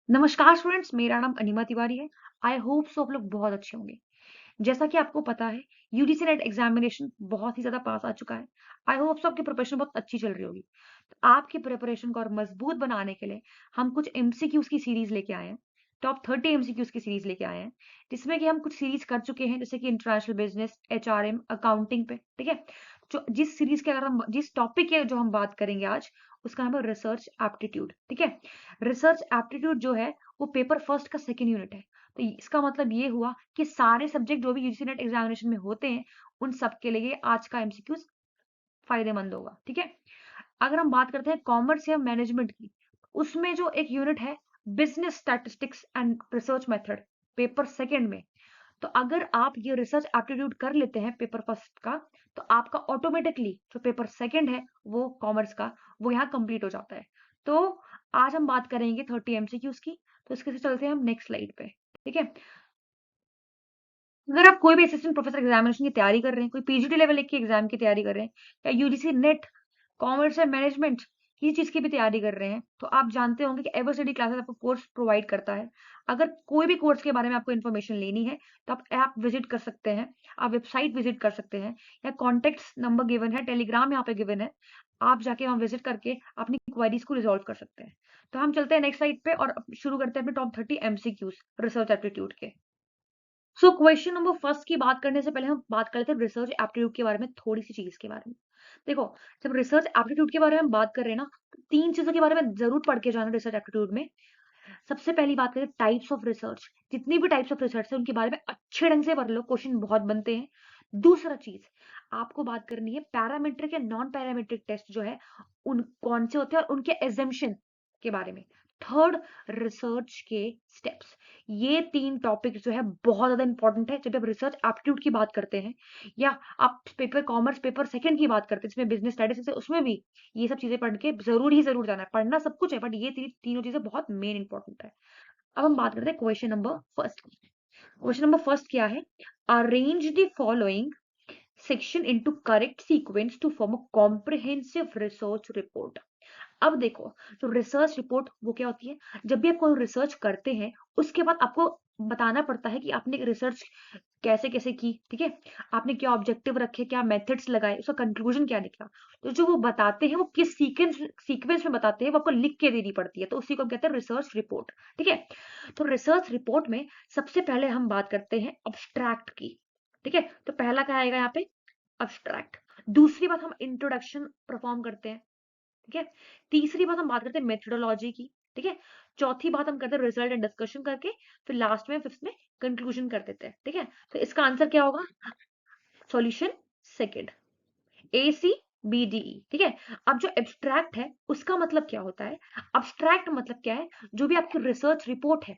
नमस्कार स्टूडेंट्स, मेरा नाम अनिमा तिवारी है। आई होप सो आप लोग बहुत अच्छे होंगे। जैसा कि आपको पता है, यूजीसी नेट एग्जामिनेशन बहुत ही ज्यादा पास आ चुका है। आई होप सो आपकी प्रिपरेशन बहुत अच्छी चल रही होगी। तो आपकी प्रिपरेशन को और मजबूत बनाने के लिए हम कुछ एमसीक्यूज की सीरीज लेके आए हैं। टॉप 30 एमसीक्यूज की सीरीज लेके आए हैं, जिसमें कि हम कुछ सीरीज कर चुके हैं, जैसे कि इंटरनेशनल बिजनेस, एचआरएम, अकाउंटिंग पे। ठीक है, जो जिस सीरीज के अगर हम जिस टॉपिक के जो हम बात करेंगे आज, उसका नाम है रिसर्च एप्टीट्यूड। ठीक है, रिसर्च एप्टीट्यूड जो है वो पेपर फर्स्ट का सेकेंड यूनिट है। तो इसका मतलब ये हुआ कि सारे सब्जेक्ट जो भी यूजीसी नेट एग्जामिनेशन में होते हैं, उन सब के लिए आज का एमसीक्यूज फायदेमंद होगा। ठीक है, अगर हम बात करते हैं कॉमर्स या मैनेजमेंट की, उसमें जो एक यूनिट है business statistics and research method, paper second में। तो अगर आप ये रिसर्च एप्टीट्यूड कर लेते हैं पेपर फर्स्ट का, तो आपका ऑटोमेटिकली जो पेपर सेकेंड है वो कॉमर्स का, वो यहाँ कंप्लीट हो जाता है। तो आज हम बात करेंगे 30 एमसीक्यूज की। तो इसके से चलते हैं हम नेक्स्ट स्लाइड पे। ठीक है, अगर आप कोई भी असिस्टेंट प्रोफेसर एग्जामिनेशन की तैयारी कर रहे हैं, कोई पीजीटी लेवल की एग्जाम की तैयारी कर रहे हैं, या यूजीसी नेट कॉमर्स या मैनेजमेंट किसी चीज की भी तैयारी कर रहे हैं, तो आप जानते होंगे कि एवर स्टडी क्लासेस आपको कोर्स प्रोवाइड करता है। अगर कोई भी कोर्स के बारे में आपको इन्फॉर्मेशन लेनी है, तो आप ऐप विजिट कर सकते हैं, आप वेबसाइट विजिट कर सकते हैं, या कॉन्टेक्ट नंबर गिवन है, टेलीग्राम यहाँ पे गिवन है, आप जाके वहां विजिट करके अपनी क्वेरीज को रिजॉल्व कर सकते हैं। तो हम चलते हैं नेक्स्ट साइड पे और शुरू करते हैं अपने टॉप 30 एमसीक्यूज रिसर्च एप्टीट्यूड के। सो क्वेश्चन नंबर फर्स्ट की बात करने से पहले हम बात करते हैं रिसर्च एप्टीट्यूड के बारे में, थोड़ी सी चीज के बारे में। देखो, जब रिसर्च एप्टीट्यूड के बारे में हम बात कर रहे हैं ना, तो तीन चीजों के बारे में जरूर पढ़ के जाना रिसर्च एप्टीट्यूड में। सबसे पहली बात करें टाइप्स ऑफ रिसर्च, जितनी भी टाइप्स ऑफ रिसर्च है उनके बारे में अच्छे ढंग से पढ़ लो, क्वेश्चन बहुत बनते हैं। दूसरा चीज आपको बात करनी है पैरामीट्रिक या नॉन पैरामीट्रिक टेस्ट जो है, उन कौन से होते हैं और उनके एजम्पशन के बारे में। थर्ड, रिसर्च के स्टेप्स। ये तीन टॉपिक जो है बहुत ज्यादा इंपॉर्टेंट है जब आप रिसर्च एप्टीट्यूड की बात करते हैं, या आप पेपर कॉमर्स पेपर सेकंड की बात करते हैं जिसमें बिजनेस स्टडीज है, उसमें भी ये सब चीजें पढ़ के जरूर ही जरूर जाना है। पढ़ना सब कुछ है, बट ये तीनों चीजें बहुत मेन इंपॉर्टेंट है। अब हम बात करते हैं क्वेश्चन नंबर फर्स्ट की। क्वेश्चन नंबर फर्स्ट क्या है? Arrange the following section into correct sequence to form a comprehensive research report. अब देखो, जो रिसर्च रिपोर्ट वो क्या होती है? जब भी आप कोई रिसर्च करते हैं, उसके बाद आपको बताना पड़ता है कि आपने रिसर्च कैसे कैसे की। ठीक है, आपने क्या ऑब्जेक्टिव रखे, क्या मेथड्स लगाए, उसका कंक्लूजन क्या निकला। तो जो वो बताते हैं वो किस सीक्वेंस में बताते हैं, वो आपको लिख के देनी पड़ती है, तो उसी को हम कहते हैं रिसर्च रिपोर्ट। ठीक है, तो रिसर्च रिपोर्ट में सबसे पहले हम बात करते हैं अब्स्ट्रैक्ट की। ठीक है, तो पहला क्या आएगा यहाँ पे? अब्स्ट्रैक्ट। दूसरी बात, हम इंट्रोडक्शन परफॉर्म करते हैं। ठीक है, तीसरी बात हम बात करते हैं मेथोडोलॉजी की। ठीक है, चौथी बात हम करते हैं रिजल्ट एंड डिस्कशन करके, फिर लास्ट में फिफ्थ में कंक्लूजन कर देते हैं। ठीक है, तो इसका आंसर क्या होगा? सॉल्यूशन सेकंड, ए सी बी डी ई। ठीक है, अब जो एब्स्ट्रैक्ट है उसका मतलब क्या होता है? अब्स्ट्रैक्ट मतलब क्या है? जो भी आपकी रिसर्च रिपोर्ट है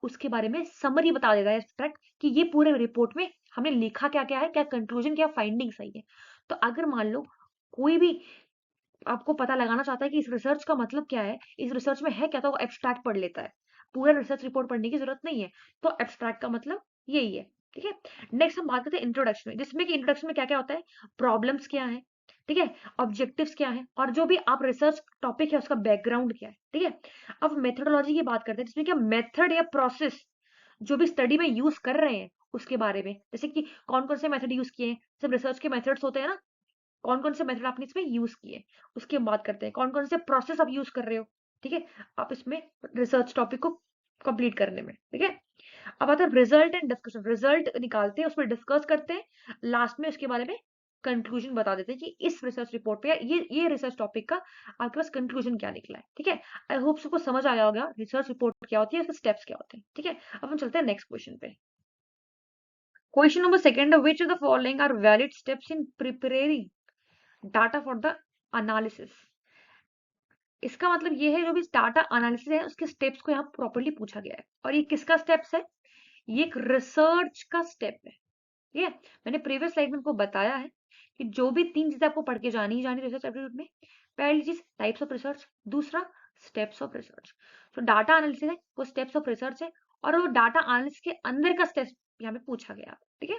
उसके बारे में समरी बता देता है एब्स्ट्रैक्ट, कि ये पूरे रिपोर्ट में हमने लिखा क्या क्या है, क्या कंक्लूजन, क्या फाइंडिंग्स आई है। तो अगर मान लो कोई भी आपको पता लगाना चाहता है कि इस रिसर्च का मतलब क्या है, इस रिसर्च में है क्या, तो वो एब्स्ट्रैक्ट पढ़ लेता है। पूरा रिसर्च रिपोर्ट पढ़ने की जरूरत नहीं है। तो एब्स्ट्रैक्ट का मतलब यही है। ठीक है, नेक्स्ट हम बात करते हैं इंट्रोडक्शन में, जिसमें कि इंट्रोडक्शन में क्या क्या होता है, प्रॉब्लम्स क्या है, ठीक है, ऑब्जेक्टिव्स क्या है, और जो भी आप रिसर्च टॉपिक है उसका बैकग्राउंड क्या है। ठीक है, अब मेथोडोलॉजी की बात करते हैं, जिसमें क्या मेथड या प्रोसेस जो भी स्टडी में यूज कर रहे हैं उसके बारे में, जैसे कि कौन कौन से मेथड यूज किए हैं। सब रिसर्च के मेथड्स होते हैं ना, कौन कौन से मेथड आपने इसमें यूज किए, उसकी हम बात करते हैं। कौन कौन से प्रोसेस आप यूज कर रहे हो, ठीक है, आप इसमें रिसर्च टॉपिक को कंप्लीट करने में। ठीक है, अब आता है रिजल्ट एंड डिस्कशन। रिजल्ट निकालते हैं, उसमें डिस्कस करते हैं, लास्ट में उसके बारे में कंक्लूजन बता देते हैं कि इस रिसर्च रिपोर्ट पे ये रिसर्च टॉपिक का आपके पास कंक्लूजन क्या निकला है। ठीक है, आई होप सबको समझ आया होगा रिसर्च रिपोर्ट क्या होती है, उसके स्टेप्स क्या होते हैं। ठीक है, अब हम चलते हैं नेक्स्ट क्वेश्चन पे। Question number second, which of the following are valid steps in preparing data for the analysis. इसका मतलब ये है, जो भी डाटा एनालिसिस है उसके स्टेप्स को यहाँ प्रॉपर्ली पूछा गया है। और ये किसका स्टेप्स है? ये एक रिसर्च का स्टेप है। ठीक है, मैंने प्रीवियस स्लाइड में आपको बताया है कि जो भी तीन चीजें आपको पढ़ के जानी ही जानी रिसर्च एप्टीट्यूड में। पहली चीज टाइप्स ऑफ रिसर्च, दूसरा स्टेप्स ऑफ रिसर्च। तो डाटा एनालिसिस है वो स्टेप्स ऑफ रिसर्च है, और वो डाटा एनालिसिस के अंदर का स्टेप्स यहाँ पे पूछा गया। ठीक है,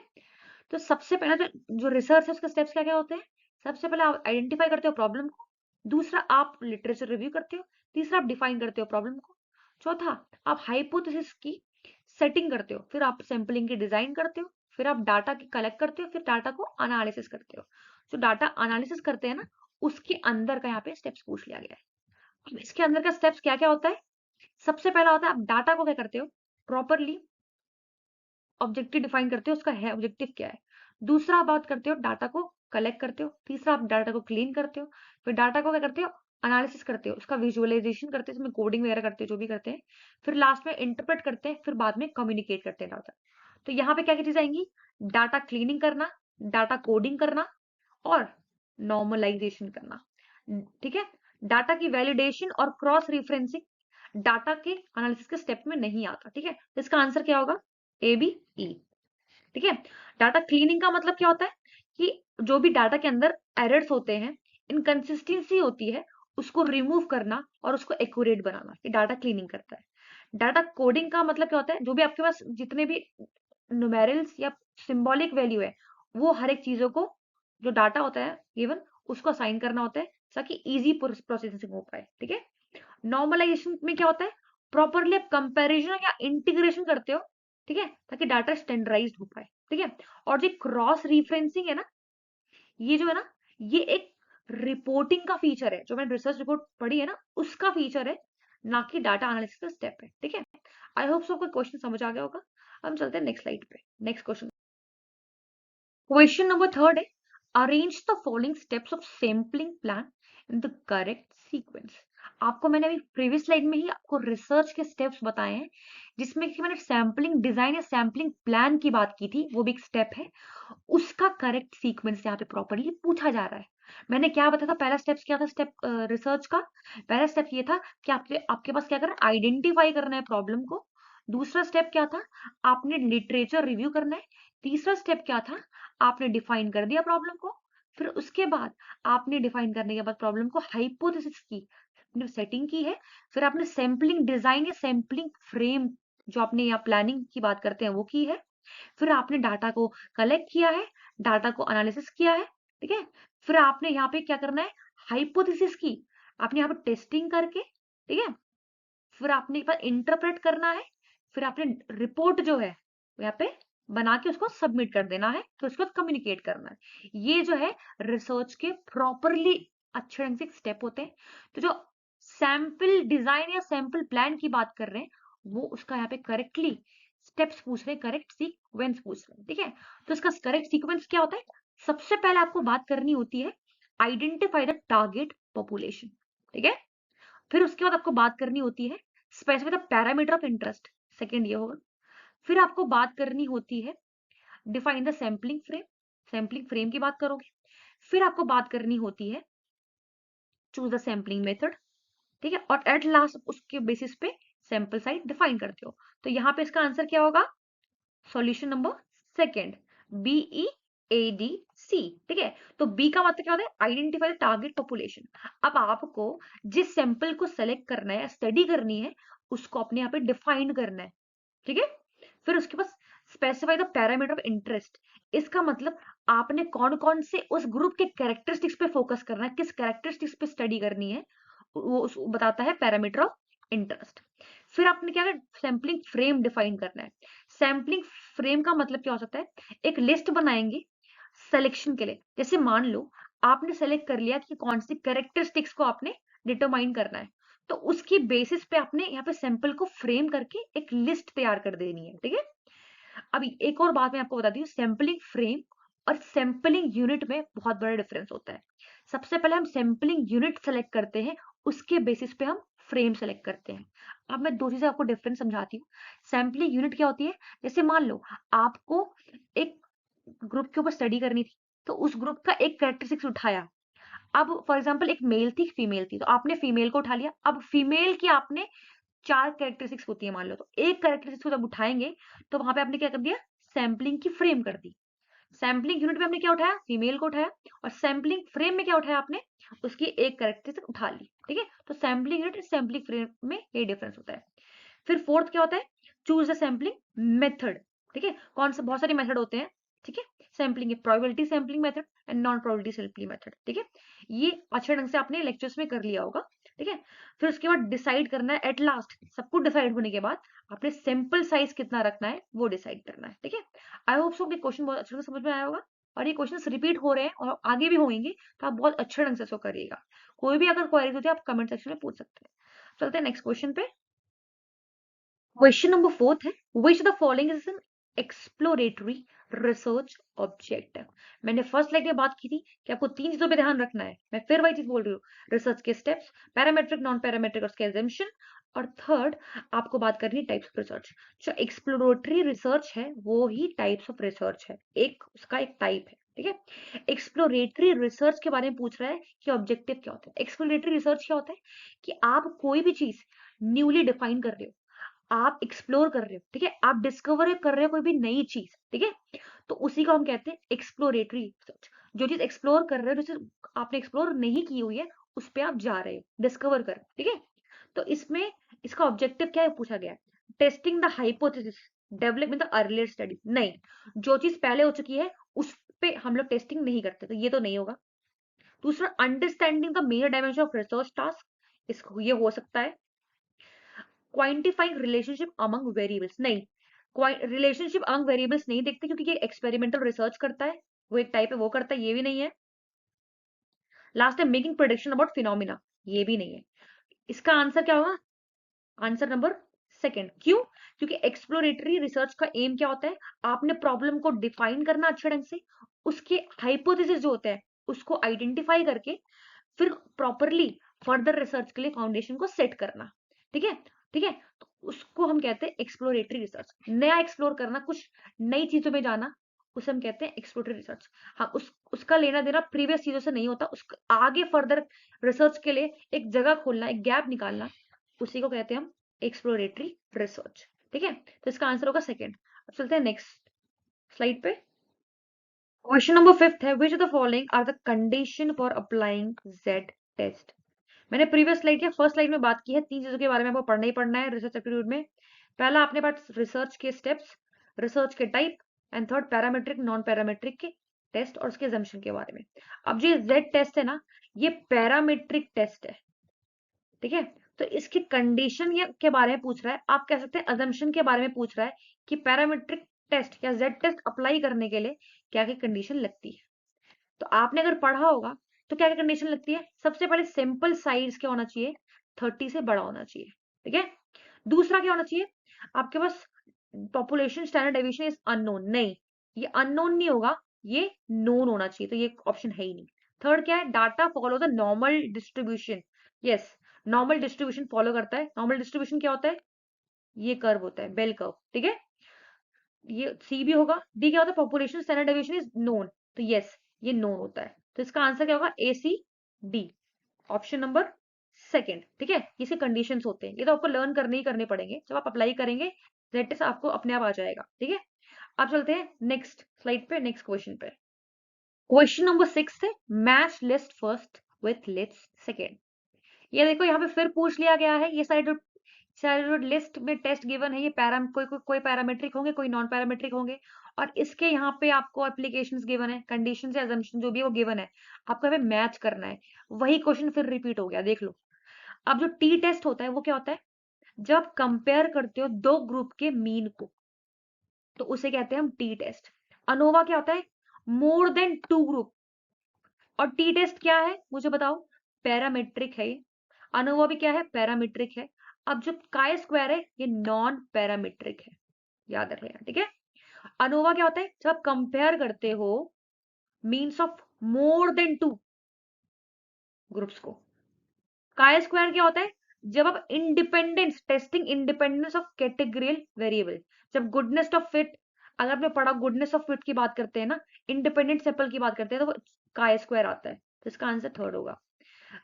तो सबसे पहला जो रिसर्च है उसके स्टेप्स क्या क्या होते हैं? सबसे पहले आप आइडेंटिफाई करते हो प्रॉब्लम को, दूसरा आप लिटरेचर रिव्यू करते हो, तीसरा आप डिफाइन करते हो प्रॉब्लम को, चौथा, आप हाइपोथेसिस की सेटिंग करते हो, फिर आप सैंपलिंग की डिजाइन करते हो, फिर आप डाटा की कलेक्ट करते हो, फिर डाटा को एनालिसिस करते हो। जो डाटा एनालिसिस करते हैं ना, उसके अंदर का यहाँ पे स्टेप्स पूछ लिया गया है। अब इसके अंदर का स्टेप्स क्या क्या होता है? सबसे पहला होता है आप डाटा को क्या करते हो, प्रॉपरली ऑब्जेक्टिव डिफाइन करते हो, उसका है ऑब्जेक्टिव क्या है। दूसरा बात करते हो डाटा को कलेक्ट करते हो। तीसरा आप डाटा को क्लीन करते हो। फिर डाटा को क्या करते हो, एनालिसिस करते हो, उसका विजुअलाइजेशन करते हो, इसमें कोडिंग वगैरह करते हो, जो भी करते हैं। फिर लास्ट में इंटरप्रेट करते हैं, फिर बाद में कम्युनिकेट करते हैं डाटा। तो यहाँ पे क्या क्या चीजें आएंगी? डाटा क्लीनिंग करना, डाटा कोडिंग करना, और नॉर्मलाइजेशन करना। ठीक है। डाटा की वैलिडेशन और क्रॉस रेफरेंसिंग डाटा के एनालिसिस के स्टेप में नहीं आता। ठीक है, तो इसका आंसर क्या होगा? A B E. ठीक है। डाटा क्लीनिंग का मतलब क्या होता है कि जो भी डाटा के अंदर एरर्स होते हैं, इनकंसिस्टेंसी होती है, उसको रिमूव करना और उसको एक्यूरेट बनाना, ये डाटा क्लीनिंग करता है। डाटा कोडिंग का मतलब क्या होता है? जो भी आपके पास जितने भी न्यूमेरल्स या सिंबॉलिक वैल्यू है, वो हर एक चीजों को, जो डाटा होता है गिवन, उसको असाइन करना होता है ताकि इजी प्रोसेसिंग हो पाए। ठीक है। नॉर्मलाइजेशन में क्या होता है? प्रॉपरली आप कंपैरिजन या इंटीग्रेशन करते हो, ठीक है, ताकि डाटा स्टैंडर्डाइज्ड हो पाए। ठीक है। और जो क्रॉस रिफरेंसिंग है ना, ये जो है ना, ये एक रिपोर्टिंग का फीचर है, जो मैंने रिसर्च रिपोर्ट पढ़ी है ना, उसका फीचर है, ना कि डाटा एनालिसिस का स्टेप है। ठीक है। आई होप सो कोई क्वेश्चन समझ आ गया होगा। हम चलते हैं नेक्स्ट स्लाइड पे। Next question, question number third है, arrange the following steps of sampling plan in the correct sequence. आपको मैंने अभी प्रीवियस स्लाइड में ही आपको रिसर्च के स्टेप्स बताए हैं, जिसमें कि मैंने सैम्पलिंग डिजाइन या सैम्पलिंग प्लान की बात की थी, वो भी एक स्टेप है। उसका करेक्ट सीक्वेंस यहाँ पे प्रॉपरली पूछा जा रहा है। मैंने क्या बताया था? पहला स्टेप क्या था? स्टेप रिसर्च का पहला स्टेप ये था कि आपके आपके पास क्या करना है, आइडेंटिफाई करना है प्रॉब्लम को। दूसरा स्टेप क्या था? आपने लिटरेचर रिव्यू करना है। तीसरा स्टेप क्या था? आपने डिफाइन कर दिया प्रॉब्लम को। फिर उसके बाद आपने डिफाइन करने के बाद प्रॉब्लम को हाइपोथेसिस की, सेटिंग की है। फिर आपने सैम्पलिंग डिजाइन या सैम्पलिंग फ्रेम, जो आपने यहाँ प्लानिंग की बात करते हैं, वो की है। फिर आपने डाटा को कलेक्ट किया है, डाटा को एनालिसिस किया है। ठीक है। फिर आपने यहाँ पे क्या करना है, हाइपोथेसिस की, आपने यहाँ पे टेस्टिंग करके, ठीक है, फिर आपने एक बार इंटरप्रेट करना है। फिर आपने रिपोर्ट जो है यहाँ पे बना के उसको सबमिट कर देना है, फिर उसके बाद कम्युनिकेट करना है। ये जो है रिसर्च के प्रॉपरली अच्छे ढंग से स्टेप होते हैं। तो जो सैंपल डिजाइन या सैंपल प्लान की बात कर रहे हैं, वो उसका यहाँ पे करेक्टली स्टेप्स पूछ रहे हैं, करेक्ट सीक्वेंस पूछ रहे हैं। ठीक है। तो इसका करेक्ट सीक्वेंस क्या होता है? सबसे पहले आपको बात करनी होती है, आइडेंटिफाई द टारगेट पॉपुलेशन। ठीक है। फिर उसके बाद आपको बात करनी होती है, specify the parameter of interest, second ये होगा। फिर आपको बात करनी होती है, define the sampling frame, sampling frame की बात करोगे। फिर आपको बात करनी होती है, चूज द सैम्पलिंग मेथड। ठीक है। और एट लास्ट उसके बेसिस पे सैंपल साइज डिफाइन करते हो। तो यहाँ पे इसका आंसर क्या होगा? Solution number second, BEADC। ठीक है। तो बी का मतलब क्या होता है? Identify target population. अब आपको जिस सैंपल को सेलेक्ट करना है, स्टडी करनी है, उसको अपने यहाँ पे डिफाइन करना है। ठीक है। फिर उसके बाद specify the parameter of interest. इसका मतलब आपने कौन कौन से उस ग्रुप के कैरेक्टरिस्टिक्स पे फोकस करना है, किस कैरेक्टरिस्टिक्स पे स्टडी करनी है, वो बताता है पैरामीटर ऑफ इंटरेस्ट। फिर आपने क्या करना? सैम्पलिंग फ्रेम डिफाइन करना है। सैम्पलिंग फ्रेम का मतलब क्या हो सकता है? एक लिस्ट बनाएंगे सिलेक्शन के लिए। जैसे मान लो आपने सेलेक्ट कर लिया कि कौन सी कैरेक्टरिस्टिक्स को आपने डिटरमाइन करना है, तो उसकी बेसिस पे आपने यहाँ पे सैंपल को फ्रेम करके एक लिस्ट तैयार कर देनी है। ठीक है। अभी एक और बात मैं आपको बताती हूँ, सैंपलिंग फ्रेम और सैंपलिंग यूनिट में बहुत बड़ा डिफरेंस होता है। सबसे पहले हम सैंपलिंग यूनिट सेलेक्ट करते हैं, उसके बेसिस पे हम फ्रेम सेलेक्ट करते हैं। अब मैं दो चीजें आपको डिफरेंस समझाती हूँ। सैंपलिंग यूनिट क्या होती है? जैसे मान लो आपको एक ग्रुप के ऊपर स्टडी करनी थी, तो उस ग्रुप का एक कैरेक्टरिस्टिक्स उठाया। अब फॉर एग्जाम्पल एक मेल थी, फीमेल थी, तो आपने फीमेल को उठा लिया। अब फीमेल की आपने चार कैरेक्टरिस्टिक्स होती है मान लो, तो एक कैरेक्टरिस्टिक्स को जब उठाएंगे, तो वहां पे आपने क्या कर दिया? सैम्पलिंग की फ्रेम कर दी। सैम्पलिंग यूनिट में आपने क्या उठाया? फीमेल को उठाया। और सैम्पलिंग फ्रेम में क्या उठाया आपने? उसकी एक कैरेक्टरिस्टिक उठा ली। ठीक है। तो सैम्पलिंग यूनिट सैम्पलिंग फ्रेम में ये डिफरेंस होता है। फिर फोर्थ क्या होता है? Choose the sampling method. ठीक है। कौन से बहुत सारे मेथड होते हैं। ठीक है। Sampling, probability sampling method, and non probability simply method. ठीक है, ये अच्छे ढंग से आपने लेक्चर्स में कर लिया होगा। ठीक है, फिर उसके बाद डिसाइड करना है, एट लास्ट सब कुछ डिसाइड होने के बाद आपने सैंपल साइज कितना रखना है वो डिसाइड करना है। ठीक है, आई होप सो कि क्वेश्चन बहुत अच्छे से समझ में आया होगा, और ये क्वेश्चन रिपीट हो रहे हैं और आगे भी होंगे, तो आप बहुत अच्छे ढंग से इसको करिएगा। कोई भी अगर क्वेरीज होती है आप कमेंट सेक्शन में पूछ सकते हैं। चलते हैं नेक्स्ट क्वेश्चन पे। क्वेश्चन नंबर 4 है, which the following is an exploratory research objective. मैंने फर्स्ट स्लाइड में बात की थी कि आपको 3 चीजों पे ध्यान रखना है, मैं फिर वही चीज बोल रही हूँ, रिसर्च के स्टेप्स, पैरामेट्रिक, नॉन पैरामेट्रिक और उसके एजम्पशन, और थर्ड आपको बात करनी है टाइप्स ऑफ रिसर्च। जो एक्सप्लोरेटरी रिसर्च है वो ही टाइप्स ऑफ रिसर्च है, एक उसका एक टाइप है। ठीक है, एक्सप्लोरेटरी रिसर्च के बारे में पूछ रहा है कि ऑब्जेक्टिव क्या होता है। एक्सप्लोरेटरी रिसर्च क्या होता है कि आप कोई भी चीज न्यूली डिफाइन कर रहे हो, आप एक्सप्लोर कर रहे हो। ठीक है, आप डिस्कवर कर रहे हो कोई भी नई चीज। ठीक है, तो उसी को हम कहते हैं एक्सप्लोरेटरी रिसर्च। जो चीज एक्सप्लोर कर रहे हो, जो चीज आपने एक्सप्लोर नहीं की हुई है, उस पे आप जा रहे हो, डिस्कवर कर। ठीक है, तो इसमें इसका ऑब्जेक्टिव क्या है पूछा गया है, testing the hypothesis development the earlier study. नहीं, जो चीज पहले हो चुकी है उस पे हम लोग टेस्टिंग नहीं करते, तो ये तो नहीं होगा। दूसरा, understanding the major dimension of research task, इसको ये हो सकता है। क्वांटिफाइंग रिलेशनशिप अमंग वेरिएबल्स, नहीं, रिलेशनशिप अमंग वेरिएबल्स नहीं देखते क्योंकि ये एक्सपेरिमेंटल रिसर्च करता है, वो एक टाइप है, वो करता है, ये भी नहीं है। लास्ट है मेकिंग प्रेडिक्शन अबाउट फिनोमिना, ये भी नहीं है। इसका आंसर क्या होगा, आंसर नंबर सेकंड। क्यों, क्योंकि एक्सप्लोरेटरी रिसर्च का एम क्या होता है, आपने प्रॉब्लम को डिफाइन करना अच्छे ढंग से, उसके हाइपोथेसिस जो होते हैं उसको आइडेंटिफाई करके फिर प्रॉपरली फर्दर रिसर्च के लिए फाउंडेशन को सेट करना। ठीक है, ठीक है, तो उसको हम कहते हैं एक्सप्लोरेटरी रिसर्च। नया एक्सप्लोर करना, कुछ नई चीजों में जाना, उसे हम कहते हैं एक्सप्लोरेटरी रिसर्च। हाँ, उसका लेना देना प्रीवियस चीजों से नहीं होता, उसका आगे फर्दर रिसर्च के लिए एक जगह खोलना, एक गैप निकालना, उसी को कहते हैं हम एक्सप्लोरेटरी रिसर्च। ठीक है, तो इसका आंसर होगा सेकेंड। अब चलते हैं नेक्स्ट स्लाइड पे। क्वेश्चन नंबर 5 है, which of the following are the condition for applying Z test. मैंने प्रीवियस स्लाइड के फर्स्ट स्लाइड में बात की है, 3 चीजों के बारे में आपको पढ़ना ही पढ़ना है रिसर्च एप्टीट्यूड में। पहला आपने पास रिसर्च के स्टेप्स, रिसर्च के type, and third parametric non parametric के टेस्ट और उसके assumption के बारे में। अब जो जेड टेस्ट है ना, ये पैरामेट्रिक टेस्ट है। ठीक है, तो इसकी कंडीशन के बारे में पूछ रहा है, आप कह सकते हैं अजम्पशन के बारे में पूछ रहा है कि पैरामेट्रिक टेस्ट या जेड टेस्ट अप्लाई करने के लिए क्या क्या कंडीशन लगती है। तो आपने अगर पढ़ा होगा तो क्या क्या कंडीशन लगती है, सबसे पहले सिंपल साइज क्या होना चाहिए, 30 से बड़ा होना चाहिए। ठीक है, दूसरा क्या होना चाहिए, आपके पास population standard deviation is unknown, नहीं, ये अननोन नहीं होगा, ये नोन होना चाहिए, तो ये ऑप्शन है ही नहीं। थर्ड क्या है, data follow the normal distribution, yes, normal distribution follow करता है। नॉर्मल डिस्ट्रीब्यूशन क्या होता है, ये कर्व होता है, बेल कर्व। ठीक है, ये सी भी होगा। डी क्या होता है, population standard deviation is known, तो यस, ये नोन होता है, तो इसका आंसर क्या होगा, A C D, option number second. ठीक है, इसके कंडीशंस होते हैं, ये तो आपको लर्न करने ही करने पड़ेंगे, जब आप अप्लाई करेंगे जेड टेस्ट आपको अपने आप आ जाएगा। ठीक है, अब चलते हैं नेक्स्ट स्लाइड पे, नेक्स्ट क्वेश्चन पे। क्वेश्चन नंबर 6 है, match list first with list second. ये देखो यहाँ पे फिर पूछ लिया गया है, ये सारे लिस्ट में टेस्ट गिवन है, ये कोई पैरामेट्रिक होंगे, कोई नॉन पैरामेट्रिक होंगे, और इसके यहाँ पे आपको एप्लीकेशंस गिवन है, कंडीशंस या assumption जो भी है वो गिवन है, आपको यहाँ पे मैच करना है। वही क्वेश्चन फिर रिपीट हो गया, देख लो। अब जो टी टेस्ट होता है वो क्या होता है, जब कंपेयर करते हो दो ग्रुप के मीन को, तो उसे कहते हैं हम टी टेस्ट। अनोवा क्या होता है, मोर देन 2 ग्रुप। और टी टेस्ट क्या है मुझे बताओ, पैरामेट्रिक है ये। अनोवा भी क्या है, पैरामेट्रिक है। अब जो काय स्क्वायर है ये नॉन पैरामेट्रिक है, याद रख लेना। ठीक है, अनोवा क्या होता है, जब आप कंपेयर करते हो means of more than 2 groups को। काय स्क्वायर क्या होता है, जब आप independence, testing independence of categorical variable, जब गुडनेस ऑफ फिट, अगर आपने पढ़ा गुडनेस ऑफ फिट की बात करते हैं ना, इंडिपेंडेंट सैंपल की बात करते हैं, तो वो काय स्क्वायर आता है, तो इसका आंसर थर्ड होगा।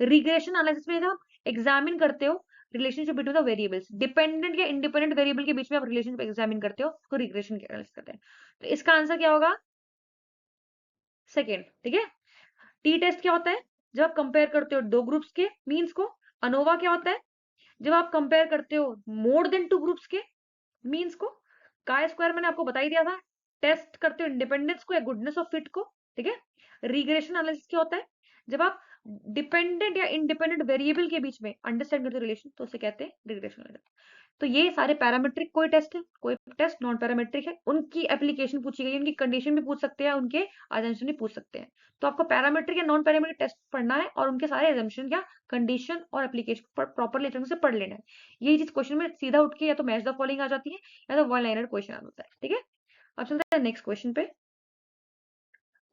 रिग्रेशन एनालिसिस में आप एग्जामिन करते हो relationship between the variables, dependent या इंडिपेंडेंट वेरिएबल के बीच में आप रिलेशनशिप एग्जामिन करते हो, उसको रिग्रेशन एनालिसिस करते हैं। तो इसका आंसर क्या होगा, सेकेंड। ठीक है, टी टेस्ट क्या होता है, जब आप कंपेयर करते हो दो ग्रुप्स के मीन्स को। अनोवा क्या होता है, जब आप कंपेयर करते हो मोर देन 2 ग्रुप्स के मीन्स को। काय स्क्वायर मैंने आपको बता ही दिया था, टेस्ट करते हो इंडिपेंडेंस को या गुडनेस ऑफ फिट को। ठीक है, रिग्रेशन एनालिसिस क्या होता है? जब आप डिपेंडेंट या इंडिपेंडेंट वेरिएबल के बीच में अंडरस्टैंड करते हो रिलेशन, तो उसे कहते हैं रिग्रेशन एनालिसिस। तो ये सारे पैरामीट्रिक कोई टेस्ट है, कोई टेस्ट नॉन पैरामीट्रिक है, उनकी एप्लीकेशन पूछी गई, उनकी कंडीशन भी पूछ सकते हैं, उनके अजम्पशन भी पूछ सकते हैं। तो आपको पैरामीट्रिक या नॉन पैरामीट्रिक टेस्ट पढ़ना है और उनके सारे अजम्पशन या कंडीशन और एप्लीकेशन प्रॉपरली ढंग से पढ़ लेना है। यही चीज क्वेश्चन में सीधा उठ के या तो मैच द फॉलोइंग आ जाती है या तो वन लाइनर क्वेश्चन आ जाता है। ठीक है, अब चलते हैं नेक्स्ट क्वेश्चन पे।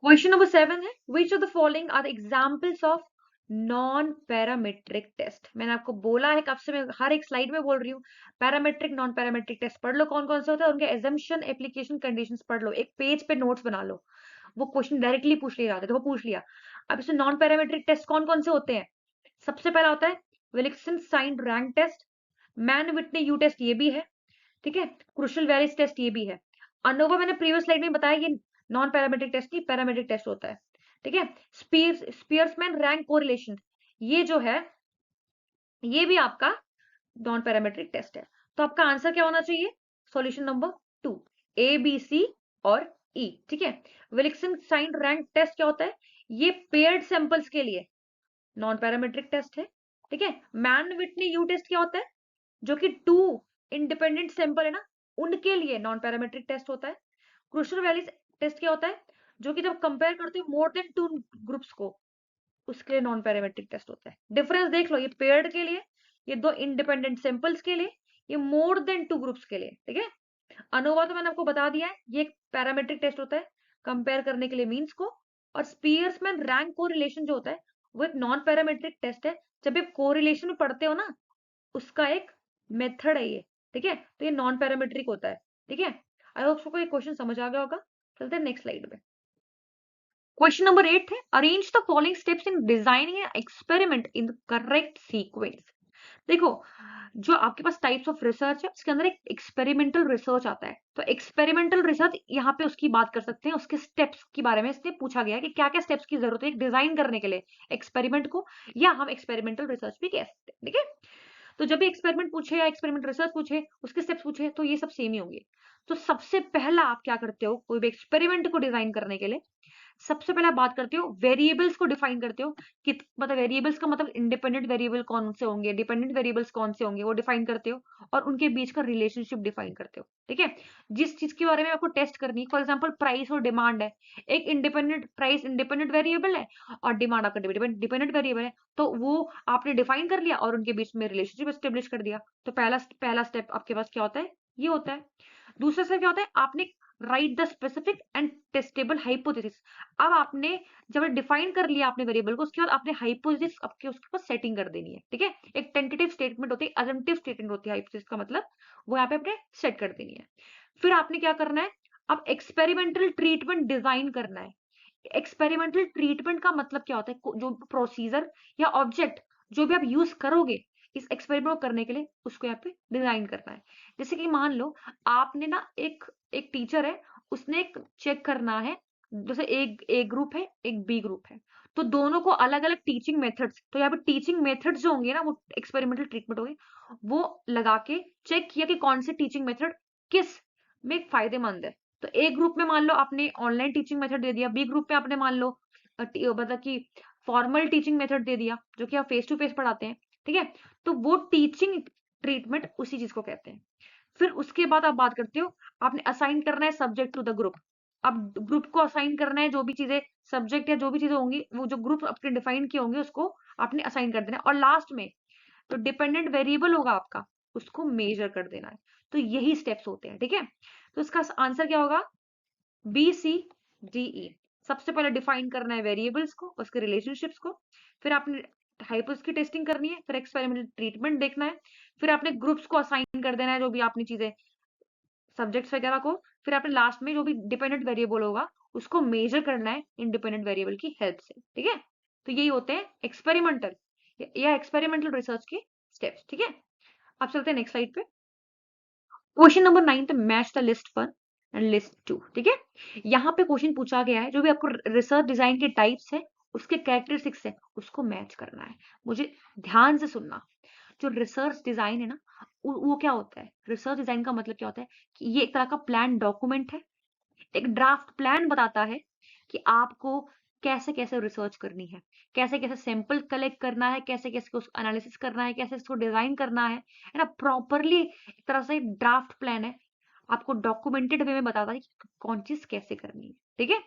क्वेश्चन नंबर 7 है, which of the following are examples of non parametric test. मैंने आपको बोला है, कब से मैं हर एक स्लाइड में बोल रही हूँ, पैरामेट्रिक नॉन पैरामेट्रिक टेस्ट पढ़ लो कौन कौन से होते हैं, उनके एजम्पशन एप्लीकेशन कंडीशंस पढ़ लो, एक पेज पे नोट्स बना लो। वो क्वेश्चन डायरेक्टली पूछ लिया जाता है, तो वो पूछ लिया। अब इसमें नॉन पैरामेट्रिक टेस्ट कौन कौन से होते हैं? सबसे पहला होता है Wilson sign rank test, Mann Whitney U test, ये भी है। ठीक है, क्रुशियल वैलिस टेस्ट ये भी है। अनोवा मैंने प्रीवियस स्लाइड में बताया, ये नॉन पैरामेट्रिक टेस्ट नहीं, पैरामेट्रिक टेस्ट होता है। ठीक है, स्पीयर्समैन रैंक कोरिलेशन, ये जो है ये भी आपका नॉन पैरामेट्रिक टेस्ट है। तो आपका आंसर क्या होना चाहिए? Solution number 2, A B C और ई। ठीक है, विल्सन साइन रैंक टेस्ट क्या होता है? ये पेयर्ड सैंपल्स के लिए नॉन पैरामेट्रिक टेस्ट है। ठीक है, मैन विटनी यू टेस्ट क्या होता है? जो कि 2 इंडिपेंडेंट सैंपल है ना, उनके लिए नॉन पैरामेट्रिक टेस्ट होता है। क्रुशियल वैल्यूज टेस्ट क्या होता है? जो कि जब कंपेयर करते हो मोर देन 2 ग्रुप्स को, उसके लिए नॉन पैरामेट्रिक टेस्ट होता है। डिफरेंस देख लो, ये पेयर्ड के लिए, ये 2 इंडिपेंडेंट सैंपल्स के लिए, ये मोर देन 2 ग्रुप्स के लिए। ठीक है, अनोवा तो मैंने आपको बता दिया है, ये एक पैरामेट्रिक टेस्ट होता है कंपेयर करने के लिए मीन्स को। और स्पीयर्समैन रैंक कोरिलेशन जो होता है, वो एक नॉन पैरामेट्रिक टेस्ट है। जब आप कोरिलेशन में पढ़ते हो ना, उसका एक मेथड है ये। ठीक है, तो ये नॉन पैरामेट्रिक होता है। ठीक है, आई होप सबको ये क्वेश्चन समझ आ गया होगा। चलते हैं नेक्स्ट स्लाइड पे। क्वेश्चन नंबर 8 है, arrange the following steps in designing an experiment in the correct sequence. देखो, जो आपके पास टाइप्स ऑफ रिसर्च है, उसके अंदर एक एक्सपेरिमेंटल रिसर्च आता है। तो एक्सपेरिमेंटल रिसर्च यहाँ पे उसकी बात कर सकते हैं, उसके स्टेप्स के बारे में इसलिए पूछा गया है कि क्या क्या स्टेप्स की जरूरत है एक डिजाइन करने के लिए एक्सपेरिमेंट को, या हम एक्सपेरिमेंटल रिसर्च भी कह सकते हैं। ठीक है, तो जब भी एक्सपेरिमेंट पूछे या एक्सपेरिमेंट रिसर्च पूछे, उसके स्टेप्स पूछे, तो ये सब सेम ही होंगे। तो सबसे पहला आप क्या करते हो कोई भी एक्सपेरिमेंट को डिजाइन करने के लिए? सबसे पहले आप बात करते हो वेरिएबल्स को डिफाइन करते हो कि मतलब वेरिएबल्स का मतलब इंडिपेंडेंट वेरिएबल कौन से होंगे, डिपेंडेंट वेरिएबल्स कौन से होंगे, वो डिफाइन करते हो और उनके बीच का रिलेशनशिप डिफाइन करते हो। ठीक है, जिस चीज के बारे में आपको टेस्ट करनी है, फॉर एग्जांपल प्राइस और डिमांड है, एक इंडिपेंडेंट प्राइस इंडिपेंडेंट वेरिएबल है और डिमांड आपका डिपेंडेंट वेरिएबल है, तो वो आपने डिफाइन कर लिया और उनके बीच में रिलेशनशिप एस्टेब्लिश कर दिया। तो पहला पहला स्टेप आपके पास क्या होता है? ये होता है। दूसरा स्टेप क्या होता है? आपने right the specific and testable hypothesis. अब आपने जब डिफाइन कर लिया आपने वेरिएबल को, उसके बाद आपने हाइपोथेसिस आपके उसके पास सेटिंग कर देनी है। ठीक है, एक टेंटेटिव स्टेटमेंट होती है, अजम्पटिव स्टेटमेंट होती है हाइपोथेसिस का मतलब, वो यहाँ पे आपने सेट कर देनी है। फिर आपने क्या करना है? अब एक्सपेरिमेंटल ट्रीटमेंट डिजाइन करना है। एक्सपेरिमेंटल ट्रीटमेंट का मतलब क्या होता है? जो प्रोसीजर या ऑब्जेक्ट जो भी आप यूज करोगे इस एक्सपेरिमेंट को करने के लिए, उसको यहाँ पे डिजाइन करना है। जैसे कि मान लो आपने ना एक एक टीचर है, उसने एक चेक करना है, जैसे एक ए ग्रुप है एक बी ग्रुप है, तो दोनों को अलग अलग टीचिंग मेथड्स, तो यहाँ पे टीचिंग मेथड्स जो होंगे ना, वो एक्सपेरिमेंटल ट्रीटमेंट होगी, वो लगा के चेक किया कि कौन से टीचिंग मेथड किस में फायदेमंद है। तो ए ग्रुप में मान लो आपने ऑनलाइन टीचिंग मेथड दे दिया, बी ग्रुप में आपने मान लो मतलब कि फॉर्मल टीचिंग मेथड दे दिया जो कि आप फेस टू फेस पढ़ाते हैं। ठीक है, तो वो टीचिंग ट्रीटमेंट उसी चीज को कहते हैं। फिर उसके बाद आप बात करते हो, आपने असाइन करना है सब्जेक्ट टू द ग्रुप। अब ग्रुप को असाइन करना है, जो भी चीजें सब्जेक्ट या जो भी चीजें होंगी, वो जो ग्रुप आपने डिफाइन किए होंगे उसको आपने असाइन कर देना है। और लास्ट में तो डिपेंडेंट वेरिएबल होगा आपका, उसको मेजर कर देना है। तो यही स्टेप्स होते हैं। ठीक है, तो इसका आंसर क्या होगा? B C D E. सबसे पहले डिफाइन करना है वेरिएबल्स को, उसके रिलेशनशिप्स को, फिर आपने हाइपोथेसिस की टेस्टिंग करनी है, फिर एक्सपेरिमेंटल ट्रीटमेंट देखना है, फिर आपने ग्रुप्स को असाइन कर देना है जो भी आपने चीजें सब्जेक्ट्स वगैरह को, फिर आपने लास्ट में जो भी डिपेंडेंट वेरिएबल होगा उसको मेजर करना है इंडिपेंडेंट वेरिएबल की हेल्प से। ठीक है, तो यही होते हैं एक्सपेरिमेंटल या एक्सपेरिमेंटल रिसर्च के स्टेप्स। ठीक है, अब चलते हैं नेक्स्ट स्लाइड पे। क्वेश्चन नंबर 9 पे match the list 1 and list 2। ठीक है, यहाँ पे क्वेश्चन पूछा गया है जो भी आपको रिसर्च डिजाइन के टाइप्स है, उसके कैरेक्टरिस्टिक्स है, उसको मैच करना है। मुझे ध्यान से सुनना, जो रिसर्च डिजाइन है ना, वो क्या होता है? रिसर्च डिजाइन का मतलब क्या होता है कि ये एक तरह का प्लान डॉक्यूमेंट है, एक ड्राफ्ट प्लान बताता है कि आपको कैसे कैसे रिसर्च करनी है, कैसे कैसे सैंपल कलेक्ट करना है, कैसे कैसे उसको एनालिसिस करना है, कैसे इसको डिजाइन करना है ना, प्रॉपरली एक तरह से ड्राफ्ट प्लान है, आपको डॉक्यूमेंटेड वे में बताता है कि कौन चीज कैसे करनी है। ठीक है,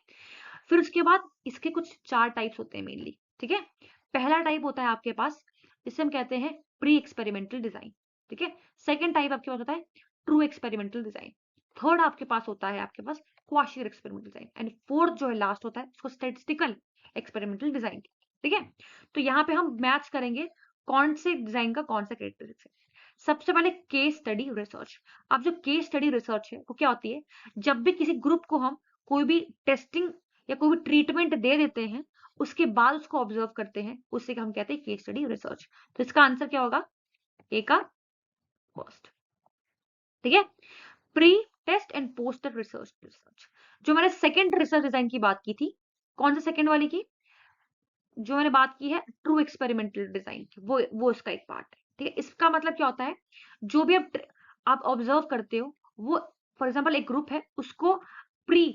फिर उसके बाद इसके कुछ 4 टाइप्स होते हैं मेनली। ठीक है, पहला टाइप होता है आपके पास, इसे हम कहते हैं प्री एक्सपेरिमेंटल डिजाइन। ठीक है, सेकंड टाइप आपके पास होता है ट्रू एक्सपेरिमेंटल डिजाइन। थर्ड आपके पास होता है आपके पास क्वाशियर एक्सपेरिमेंटल डिजाइन, एंड फोर्थ जो है लास्ट होता है उसको स्टैटिस्टिकल एक्सपेरिमेंटल डिजाइन। ठीक है, तो यहाँ पे हम मैच करेंगे कौन से डिजाइन का कौन सा कैरेक्टरिस्टिक्स है। सबसे पहले केस स्टडी रिसर्च। अब जो केस स्टडी रिसर्च है वो क्या होती है, जब भी किसी ग्रुप को हम कोई भी टेस्टिंग या कोई भी ट्रीटमेंट दे देते हैं, उसके बाद उसको ऑब्जर्व करते हैं, उससे हम कहते हैं केस स्टडी रिसर्च। तो इसका आंसर क्या होगा, ए का फर्स्ट। ठीक है, pre test and post research. जो मैंने सेकंड रिसर्च डिजाइन की बात की थी, कौन सा सेकंड वाली की, जो मैंने बात की है ट्रू एक्सपेरिमेंटल डिजाइन की, वो इसका एक पार्ट है। ठीक है, इसका मतलब क्या होता है, जो भी आप ऑब्जर्व करते हो वो, फॉर एग्जांपल एक ग्रुप है उसको प्री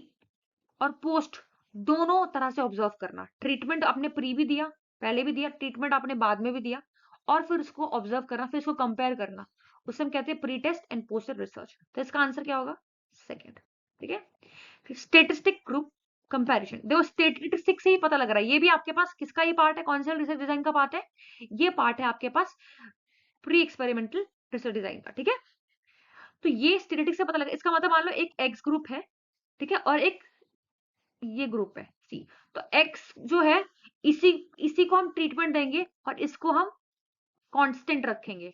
और पोस्ट दोनों तरह से ऑब्जर्व करना। ट्रीटमेंट आपने प्री भी दिया, पहले भी दिया, ट्रीटमेंट आपने बाद में भी दिया, और फिर उसको ऑब्जर्व करना, फिर उसको कंपेयर करना, उसे हम कहते हैं pre test and post research. तो इसका आंसर क्या होगा, सेकेंड। ठीक है, फिर स्टेटिस्टिक ग्रुप कंपैरिजन। देखो स्टेटिस्टिक से ही पता लग रहा है, ये भी आपके पास किसका ही पार्ट है, कौन सा रिसर्च डिजाइन का पार्ट है, ये पार्ट है आपके पास प्री एक्सपेरिमेंटल रिसर्च डिजाइन का। ठीक है, तो ये स्टेटिस्टिक से पता लगा, इसका मतलब मान लो एक एक्स ग्रुप है, ठीक है, और एक ये ग्रुप है सी। तो एक्स जो है, इसी इसी को हम ट्रीटमेंट देंगे और इसको हम कांस्टेंट रखेंगे,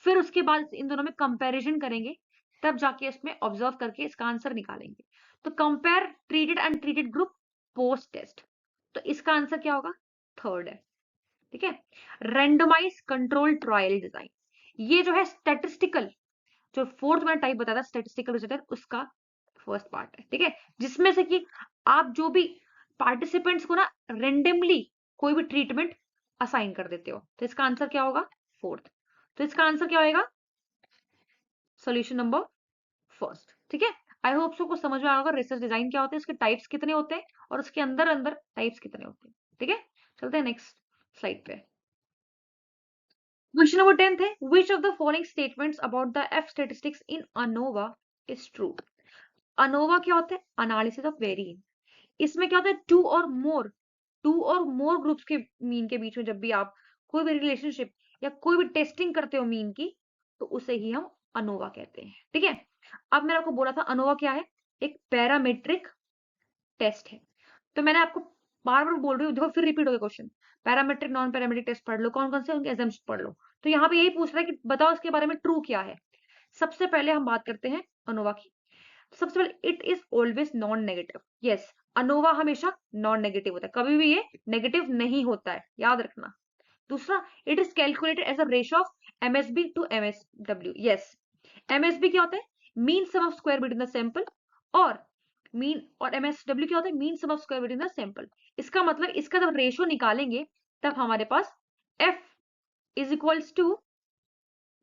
फिर उसके बाद इन दोनों में कंपैरिजन करेंगे, तब जाके इसमें ऑब्जर्व करके इसका आंसर निकालेंगे। तो compare treated and treated group post test, तो इसका आंसर क्या होगा, थर्ड है। ठीक है, रैंडमाइज कंट्रोल ट्रायल डिजाइन, ये जो है स्टैटिस्टिकल, जो फोर्थ मैंने टाइप बताया था स्टैटिस्टिकल रिजल्ट, उसका फर्स्ट पार्ट है। ठीक है, जिसमें से कि आप जो भी पार्टिसिपेंट्स को ना रेंडमली कोई भी ट्रीटमेंट असाइन कर देते हो, तो इसका आंसर क्या होगा, फोर्थ। तो इसका आंसर क्या होगा, सॉल्यूशन नंबर फर्स्ट। ठीक है, आई होप सो कुछ समझ में आया होगा रिसर्च डिजाइन क्या होते हैं, उसके टाइप्स कितने होते हैं, और उसके अंदर अंदर टाइप्स कितने होते हैं। ठीक है, चलते हैं नेक्स्ट स्लाइड पे। क्वेश्चन नंबर 10 है, which of the following statements about the F statistics in ANOVA is true? ANOVA क्या होता है, एनालिसिस ऑफ वेरिएंस। इसमें क्या होता है, टू और मोर ग्रुप्स के मीन के बीच में जब भी आप कोई भी रिलेशनशिप या कोई भी टेस्टिंग करते हो मीन की, तो उसे ही हम अनोवा कहते हैं। ठीक है, अब मैंने आपको बोला था अनोवा क्या है, एक पैरामेट्रिक टेस्ट है। तो मैंने आपको बार बार बोल रही हूँ, देखो फिर रिपीट हो गया question, parametric non parametric test पढ़ लो, कौन कौन से उनके एग्जाम्स पढ़ लो। तो यहाँ पे यही पूछ रहा है कि बताओ इसके बारे में ट्रू क्या है। सबसे पहले हम बात करते हैं अनोवा की। सबसे पहले it is always non negative. Yes, ANOVA हमेशा नॉन नेगेटिव होता है, कभी भी ये नेगेटिव नहीं होता है, याद रखना। दूसरा, it is calculated as a ratio of MSB to MSW. Yes, MSB क्या होता है, mean sum of square between the sample, और और एमएसडब्ल्यू क्या होता है, mean sum of square between the sample. इसका मतलब इसका जब रेशियो निकालेंगे तब हमारे पास एफ इज इक्वल्स टू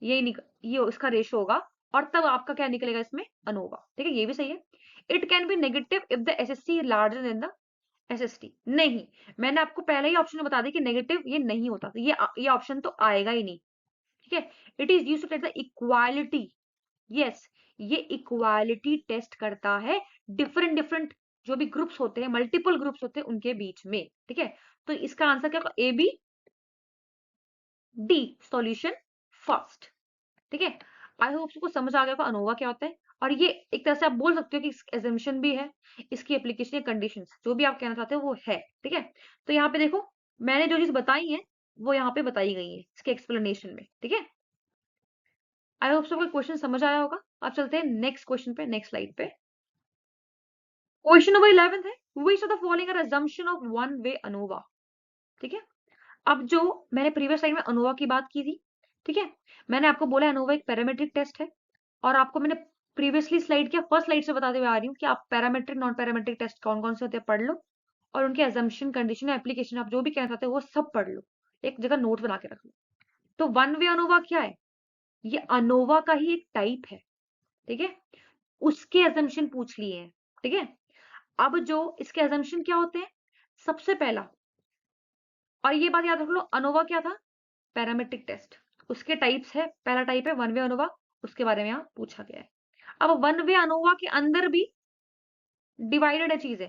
ये उसका रेशियो होगा, और तब आपका क्या निकलेगा इसमें, अनोवा। ठीक है, ये भी सही है। It can be negative if the assessee larger than the SST. नहीं, मैंने आपको पहले ही ऑप्शन में बता दी कि नेगेटिव ये नहीं होता, तो ये ऑप्शन तो आएगा ही नहीं। ठीक है, it is used to test the equality. Yes, ये इक्वालिटी टेस्ट करता है डिफरेंट डिफरेंट जो भी ग्रुप्स होते हैं, मल्टीपल ग्रुप्स होते हैं उनके बीच में। ठीक है, तो इसका आंसर क्या होगा, A B D, solution first. ठीक है, आई होप सबको समझ आ गया होगा अनोवा क्या होता है, और ये एक तरह से आप बोल सकते हो कि एजम्पशन भी है, इसकी एप्लीकेशन या कंडीशंस जो भी आप कहना चाहते हो वो है। ठीक है, तो यहाँ पे देखो मैंने जो चीज बताई है वो यहाँ पे बताई गई है इसके एक्सप्लेनेशन में। ठीक है, आई होप सबको क्वेश्चन समझ आया होगा। अब चलते हैं नेक्स्ट क्वेश्चन पे, नेक्स्ट स्लाइड पे। क्वेश्चन नंबर 11 है, which of the following are assumption of one way ANOVA. ठीक है, अब जो मैंने प्रीवियस स्लाइड में अनोवा की बात की थी, ठीक है, मैंने आपको बोला अनोवा एक पैरामेट्रिक टेस्ट है, और आपको मैंने प्रीवियसली स्लाइड क्या फर्स्ट स्लाइड से बताते हुए आ रही हूँ कि आप पैरामेट्रिक नॉन पैरामेट्रिक टेस्ट कौन कौन से होते हैं पढ़ लो, और उनके एजम्पशन कंडीशन एप्लीकेशन आप जो भी कहना चाहते हो वो सब पढ़ लो, एक जगह नोट बना के रख लो। तो वन वे अनोवा क्या है, ये अनोवा का ही एक टाइप है। ठीक है, उसके एजम्पशन पूछ लिए हैं। ठीक है, अब जो इसके एजम्पशन क्या होते हैं, सबसे पहला, और ये बात याद रख लो, अनोवा क्या था? Parametric test. उसके टाइप्स है, पहला टाइप है वन वे अनोवा, उसके बारे में यहाँ पूछा गया है। अब वन वे अनोवा के अंदर भी डिवाइडेड है चीजें,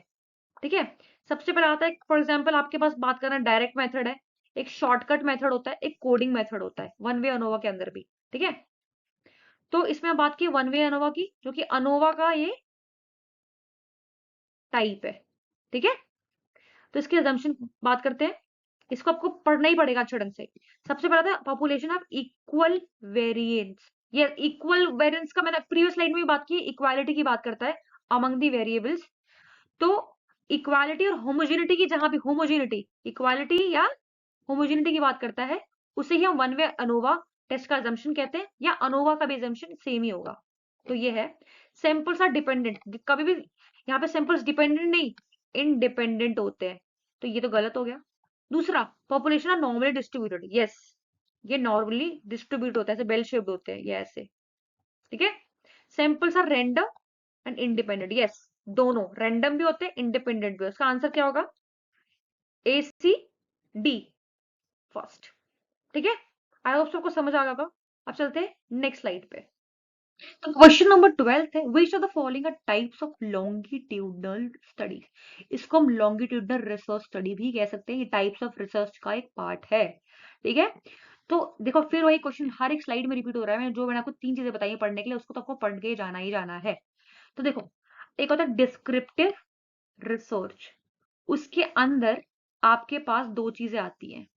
ठीक है। सबसे पहले आता है, फॉर एग्जाम्पल आपके पास बात करना डायरेक्ट मेथड है, एक शॉर्टकट मेथड होता है, एक कोडिंग मेथड होता है वन वे अनोवा के अंदर भी, ठीक है। तो इसमें बात की वन वे अनोवा की, जो कि अनोवा का ये टाइप है, ठीक है। तो इसके अजम्पशन बात करते हैं, इसको आपको पढ़ना ही पड़ेगा अच्छे ढंग से। सबसे पहला था पॉपुलेशन ऑफ इक्वल वेरिएंस। ये इक्वल वेरिएंस का मैंने प्रीवियस स्लाइड में भी बात की, इक्वालिटी की बात करता है अमंग दी वेरिएबल्स। तो इक्वालिटी और होमोजेनिटी की, जहां भी होमोजेनिटी, इक्वालिटी या होमोजेनिटी की बात करता है, उसे ही हम वन वे अनोवा टेस्ट का अजम्पशन कहते हैं, या अनोवा का भी अजम्पशन सेम ही होगा। तो ये है, सैंपल्स आर डिपेंडेंट, कभी भी यहाँ पे सैंपल्स डिपेंडेंट नहीं, इंडिपेंडेंट होते हैं, तो ये तो गलत हो गया। दूसरा, population are normally distributed, yes, ये नॉर्मली डिस्ट्रीब्यूट होता है, ऐसे बेल शेप्ड होते हैं ये ऐसे, ठीक है। Samples are random and independent, yes, दोनों रैंडम भी होते हैं, इंडिपेंडेंट भी। उसका आंसर क्या होगा? ए सी डी फर्स्ट, ठीक है। आई होप सबको समझ आ गया होगा। अब चलते हैं नेक्स्ट स्लाइड पे। तो क्वेश्चन नंबर 12 है, which of the following are types of longitudinal studies. इसको हम लॉन्गिट्यूडनल रिसर्च स्टडी भी कह सकते हैं, ये टाइप्स ऑफ रिसर्च का एक पार्ट है, ठीक है। तो देखो फिर वही क्वेश्चन हर एक स्लाइड में रिपीट हो रहा है, मैंने आपको 3 चीजें बताई है पढ़ने के लिए, उसको तो आपको पढ़ के जाना ही जाना है। तो देखो, एक होता है डिस्क्रिप्टिव रिसर्च, उसके अंदर आपके पास दो चीजें आती हैं,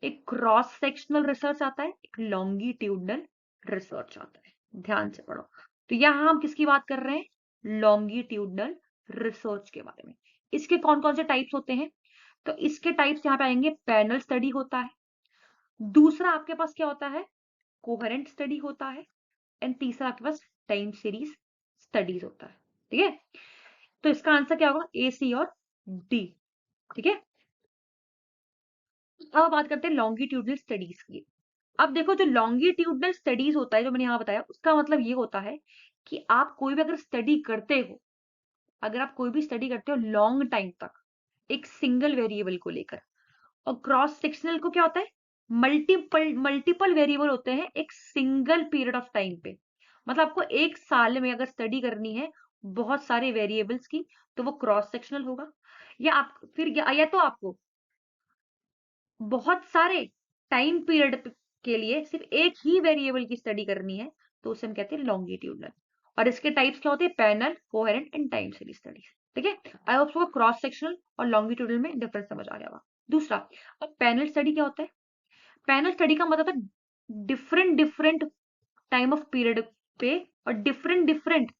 एक क्रॉस सेक्शनल रिसर्च आता है, एक लॉन्गिट्यूडनल रिसर्च आता है। ध्यान से पढ़ो। तो यहां हम किसकी बात कर रहे हैं? लॉन्गिट्यूडनल रिसर्च के बारे में। इसके कौन कौन से टाइप्स होते हैं? तो इसके टाइप्स यहाँ पे आएंगे, पैनल स्टडी होता है, दूसरा आपके पास क्या होता है? कोहेरेंट स्टडी होता है, एंड तीसरा आपके पास टाइम सीरीज स्टडीज होता है, ठीक है। तो इसका आंसर क्या होगा? ए, सी और डी, ठीक है। अब बात करते हैं लॉन्गिट्यूडनल स्टडीज की। अब देखो, जो लॉन्गिट्यूडनल स्टडीज होता है, जो मैंने यहाँ बताया, उसका मतलब ये होता है कि आप कोई भी अगर स्टडी करते हो, अगर आप कोई भी स्टडी करते हो लॉन्ग टाइम तक एक सिंगल वेरिएबल को लेकर, और क्रॉस सेक्शनल को क्या होता है? मल्टीपल मल्टीपल वेरिएबल होते हैं एक सिंगल पीरियड ऑफ टाइम पे। मतलब आपको एक साल में अगर स्टडी करनी है बहुत सारे वेरिएबल्स की, तो वो क्रॉस सेक्शनल होगा। या आप फिर या तो आपको बहुत सारे टाइम पीरियड के लिए सिर्फ एक ही वेरिएबल की स्टडी करनी है, तो उसे हम कहते हैं लॉन्गिट्यूडनल। और इसके टाइप्स क्या होते हैं? Panel, coherent and time series studies, ठीक है। आई होप आपको क्रॉस सेक्शनल और लॉन्गिट्यूडनल में डिफरेंस समझ आ गया होगा। दूसरा, अब पैनल स्टडी क्या होता है? पैनल स्टडी का मतलब है different different time of period पे और डिफरेंट डिफरेंट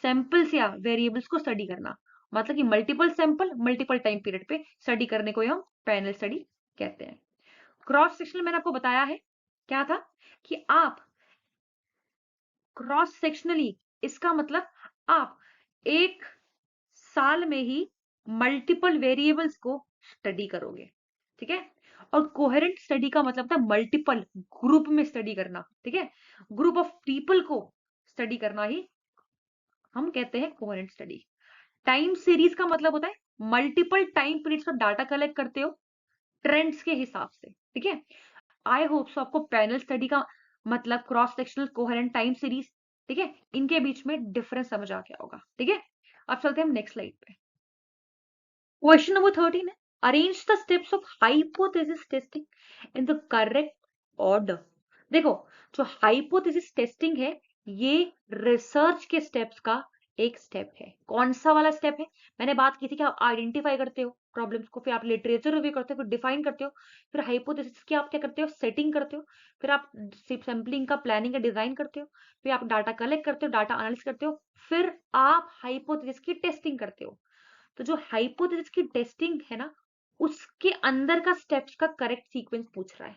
सैंपल्स या वेरिएबल्स को स्टडी करना, मतलब कि multiple sample multiple time period पे स्टडी करने को हम पैनल स्टडी कहते हैं। क्रॉस सेक्शनल मैंने आपको बताया है क्या था, कि आप क्रॉस सेक्शनली, इसका मतलब आप एक साल में ही मल्टीपल वेरिएबल्स को स्टडी करोगे, ठीक है। और कोहेरेंट स्टडी का मतलब था मल्टीपल ग्रुप में स्टडी करना, ठीक है, ग्रुप ऑफ पीपल को स्टडी करना ही हम कहते हैं कोहेरेंट स्टडी। टाइम सीरीज का मतलब होता है मल्टीपल टाइम पीरियड्स का डाटा कलेक्ट करते हो ट्रेंड्स के हिसाब से, ठीक है। आई होप सो आपको पैनल स्टडी का मतलब cross sectional, coherent, time series, ठीक है, इनके बीच में डिफरेंस समझ आ गया होगा, ठीक है। अब चलते हैं हम नेक्स्ट स्लाइड पे। क्वेश्चन नंबर 13 है, arrange the steps of hypothesis testing in the correct order. देखो, जो हाइपोथेसिस टेस्टिंग है, ये रिसर्च के स्टेप्स का एक स्टेप है। कौन सा वाला स्टेप है? मैंने बात की थी कि आप आइडेंटिफाई करते हो प्रॉब्लम्स को, फिर आप लिटरेचर रिव्यू करते हो, फिर डिफाइन करते हो, फिर हाइपोथेसिस की आप क्या करते हो? सेटिंग करते हो, फिर आप सैम्पलिंग का प्लानिंग का डिजाइन करते हो, फिर आप डाटा कलेक्ट करते हो, डाटा एनालिसिस करते हो, फिर आप हाइपोथेसिस की टेस्टिंग करते हो। तो जो हाइपोथेसिस की टेस्टिंग है ना, उसके अंदर का स्टेप्स का करेक्ट सीक्वेंस पूछ रहा है।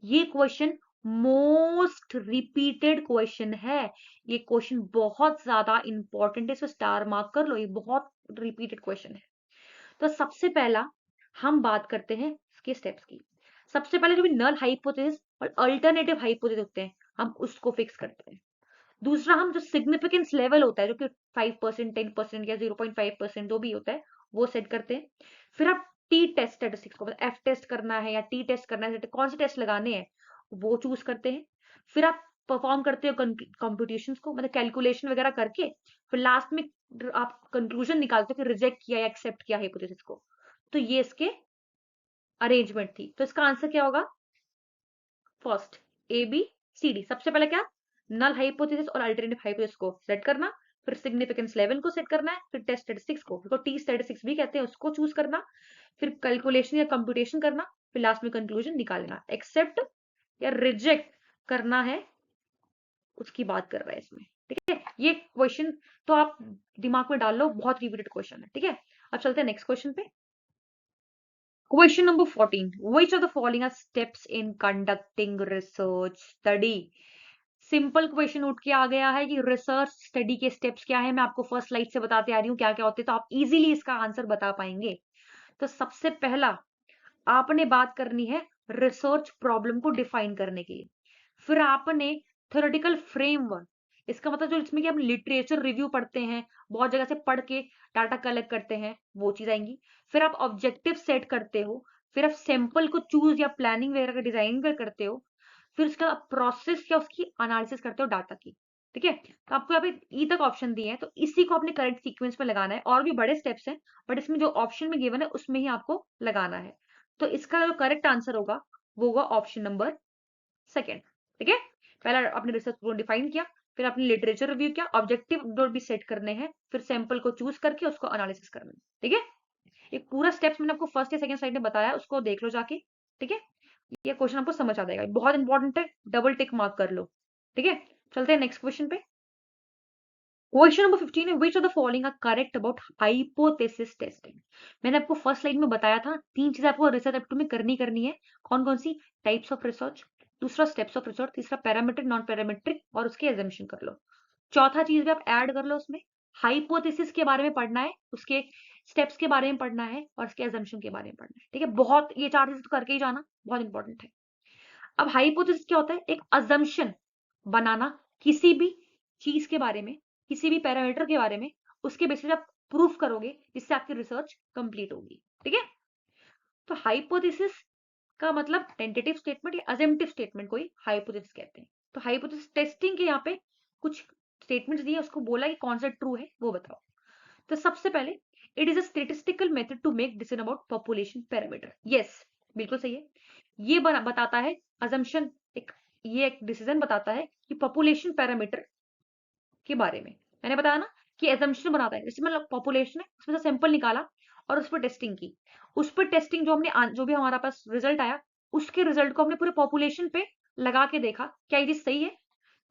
ये क्वेश्चन मोस्ट रिपीटेड क्वेश्चन है, ये क्वेश्चन बहुत ज्यादा इंपॉर्टेंट है, इसको स्टार मार्क कर लो, ये बहुत रिपीटेड क्वेश्चन है। तो सबसे पहला हम बात करते हैं इसके स्टेप्स की। सबसे पहले जो भी नल हाइपोथेसिस और अल्टरनेटिव हाइपोथेसिस होते हैं, हम उसको फिक्स करते हैं। दूसरा, हम जो सिग्निफिकेंस लेवल होता है, जो कि 5%, 10% या 0.5% जो भी होता है, वो सेट करते हैं। फिर आप टी टेस्ट स्टैटिस्टिक्स को, मतलब एफ टेस्ट करना है या टी टेस्ट करना है, कौन से टेस्ट लगाने हैं वो चूज करते हैं। फिर आप परफॉर्म करते हो कंप्यूटेशंस को, मतलब कैलकुलेशन वगैरह करके फिर लास्ट में आप कंक्लूजन निकालते हो कि रिजेक्ट किया या एक्सेप्ट किया हाइपोथेसिस को। तो ये इसके अरेंजमेंट थी। तो इसका आंसर क्या होगा? First, A B C D. सबसे पहले क्या? नल हाइपोथेसिस और अल्टरनेटिव हाइपोथेसिस को सेट करना, फिर सिग्निफिकेंस लेवल को सेट करना है, फिर टेस्ट स्टैटिस्टिक्स को, उसको टी स्टैटिस्टिक्स भी कहते हैं, उसको चूज करना, फिर कैलकुलेशन या कंप्यूटेशन करना, फिर लास्ट में कंक्लूजन निकालना। एक्सेप्ट या रिजेक्ट करना है, उसकी बात कर रहा है इसमें। ठीक है, ये क्वेश्चन तो आप दिमाग में डाल लो, बहुत रिपीटेड क्वेश्चन है। ठीक है, अब चलते हैं नेक्स्ट क्वेश्चन पे। Question number 14. Which of the following are steps in conducting research study? Simple question उठ के आ गया है कि रिसर्च स्टडी के स्टेप्स क्या है। मैं आपको फर्स्ट स्लाइड से बताते आ रही हूँ क्या क्या होते हैं, तो आप इजीली इसका आंसर बता पाएंगे। तो सबसे पहला आपने बात करनी है रिसर्च प्रॉब्लम को डिफाइन करने के लिए। फिर आपने थ्योरेटिकल फ्रेमवर्क, इसका मतलब जो इसमें कि हम लिटरेचर रिव्यू पढ़ते हैं, बहुत जगह से पढ़ के डाटा कलेक्ट करते हैं, वो चीज आएंगी। फिर आप ऑब्जेक्टिव सेट करते हो, फिर आप सैंपल को चूज या प्लानिंग वगैरह का डिजाइन करते हो, फिर उसका प्रोसेस या उसकी एनालिसिस करते हो डाटा की। ठीक है, तो आपको यहाँ पे ई तक ऑप्शन दिए हैं, तो इसी को अपने करेक्ट सीक्वेंस में लगाना है। और भी बड़े स्टेप्स हैं, बट इसमें जो ऑप्शन में गिवन है उसमें ही आपको लगाना है। तो इसका जो करेक्ट आंसर होगा वो होगा ऑप्शन नंबर सेकेंड। ठीक है, पहला आपने रिसर्च को डिफाइन किया, फिर आपने लिटरेचर रिव्यू किया, ऑब्जेक्टिव जो भी सेट करने हैं, फिर सैंपल को चूज करके उसको एनालिसिस करना है। ठीक है, ये पूरा स्टेप्स मैंने आपको फर्स्ट या सेकंड स्लाइड में बताया, उसको देख लो जाके। ठीक है, ये क्वेश्चन आपको समझ आ जाएगा, बहुत इंपॉर्टेंट है, डबल टिक मार्क कर लो। ठीक है, चलते हैं नेक्स्ट क्वेश्चन पे। क्वेश्चन नंबर 15 है, which of the following are correct about hypothesis testing. मैंने आपको फर्स्ट स्लाइड में बताया था तीन चीजें आपको रिसर्च एप्टीट्यूड में करनी है। कौन कौन सी? टाइप्स ऑफ रिसर्च, दूसरा स्टेप्स ऑफ रिसर्च, तीसरा पैरामीट्रिक नॉन पैरामीट्रिक, और उसके एजम्पशन कर लो। चौथा चीज भी आप ऐड कर लो उसमें, हाइपोथेसिस के बारे में पढ़ना है, उसके स्टेप्स के बारे में पढ़ना है, और उसके एजम्पशन के बारे में पढ़ना है। ठीक है, बहुत ये चार चीज तो करके ही जाना, बहुत इंपॉर्टेंट है। अब हाइपोथेसिस क्या होता है? एक अजम्पशन बनाना किसी भी चीज के बारे में, किसी भी पैरामीटर के बारे में, उसके बेसिस आप प्रूफ करोगे, जिससे आपकी रिसर्च कंप्लीट होगी। ठीक है, तो हाइपोथेसिस का मतलब टेंटेटिव स्टेटमेंट या अजम्पटिव स्टेटमेंट को ही हाइपोथेसिस कहते हैं। तो हाइपोथेसिस टेस्टिंग के यहाँ पे कुछ स्टेटमेंट्स दिए, उसको बोला कि कौन सा ट्रू है वो बताओ। तो सबसे पहले, it is a statistical method to make decision about population parameter. Yes, बिल्कुल सही है। ये बताता है अजम्पशन, एक ये एक डिसीजन बताता है कि पॉपुलेशन पैरामीटर के बारे में। मैंने बताया ना कि एजम्पशन बनाता है, जैसे मतलब पॉपुलेशन है, उसमें से सैंपल निकाला और उस पर टेस्टिंग की, उस पर टेस्टिंग जो भी हमारा पास रिजल्ट आया, उसके रिजल्ट को हमने पूरे पॉपुलेशन पे लगा के देखा क्या ये सही है।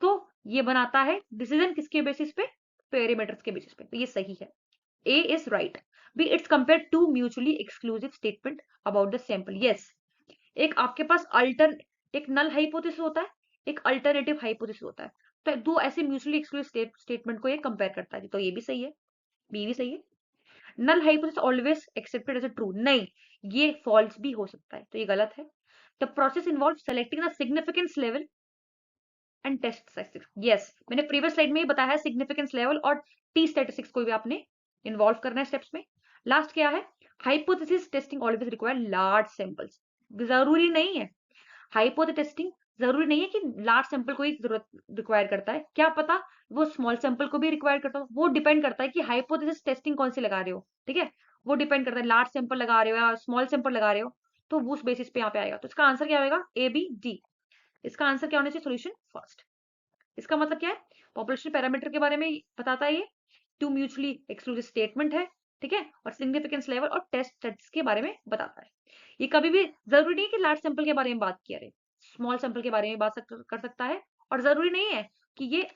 तो ये बनाता है डिसीजन किसके बेसिस पे? पैरामीटर्स के बेसिस पे। तो ये सही है, A is right. B, it's compared to mutually exclusive statement about the sample. Yes. एक आपके पास एक नल हाइपोथेसिस होता है, एक अल्टरनेटिव हाइपोथेसिस होता है। तो दो ऐसे म्यूचुअली एक्सक्लूसिव स्टेटमेंट को ये कंपेयर करता है। तो ये भी सही है, बी भी सही है। Null hypothesis always accepted as a true, नहीं, ये फॉल्स भी हो सकता है, तो ये गलत है। The process involve selecting the significance level and test statistics. Yes, मैंने प्रीवियस स्लाइड में ही बताया है, सिग्निफिकेंस लेवल और टी स्टैटिस्टिक्स को भी आपने इन्वॉल्व करना है स्टेप्स में। लास्ट क्या है? Hypothesis testing always require large samples. जरूरी नहीं है, हाइपोथेसिस टेस्टिंग जरूरी नहीं है कि लार्ज सैंपल को ही जरूरत रिक्वायर करता है, क्या पता वो स्मॉल सैंपल को भी रिक्वायर करता हो। वो डिपेंड करता है कि हाइपोथेसिस टेस्टिंग कौन सी लगा रहे हो। ठीक है, वो डिपेंड करता है, लार्ज सैंपल लगा रहे हो या स्मॉल सैंपल लगा रहे हो, तो उस बेसिस पे यहाँ पे आएगा। तो इसका आंसर क्या होगा? A B D. इसका आंसर क्या होना चाहिए? Solution first. इसका मतलब क्या है? पॉपुलेशन पैरामीटर के बारे में बताता है ये, टू म्यूचुअली एक्सक्लूसिव स्टेटमेंट है। ठीक है, और सिग्निफिकेंस लेवल और टेस्ट स्टेट्स के बारे में बताता है। ये कभी भी जरूरी नहीं है कि लार्ज सैंपल के बारे में बात किया रहे, स्मॉल सैंपल के बारे में बात कर सकता है। और जरूरी नहीं है कि ये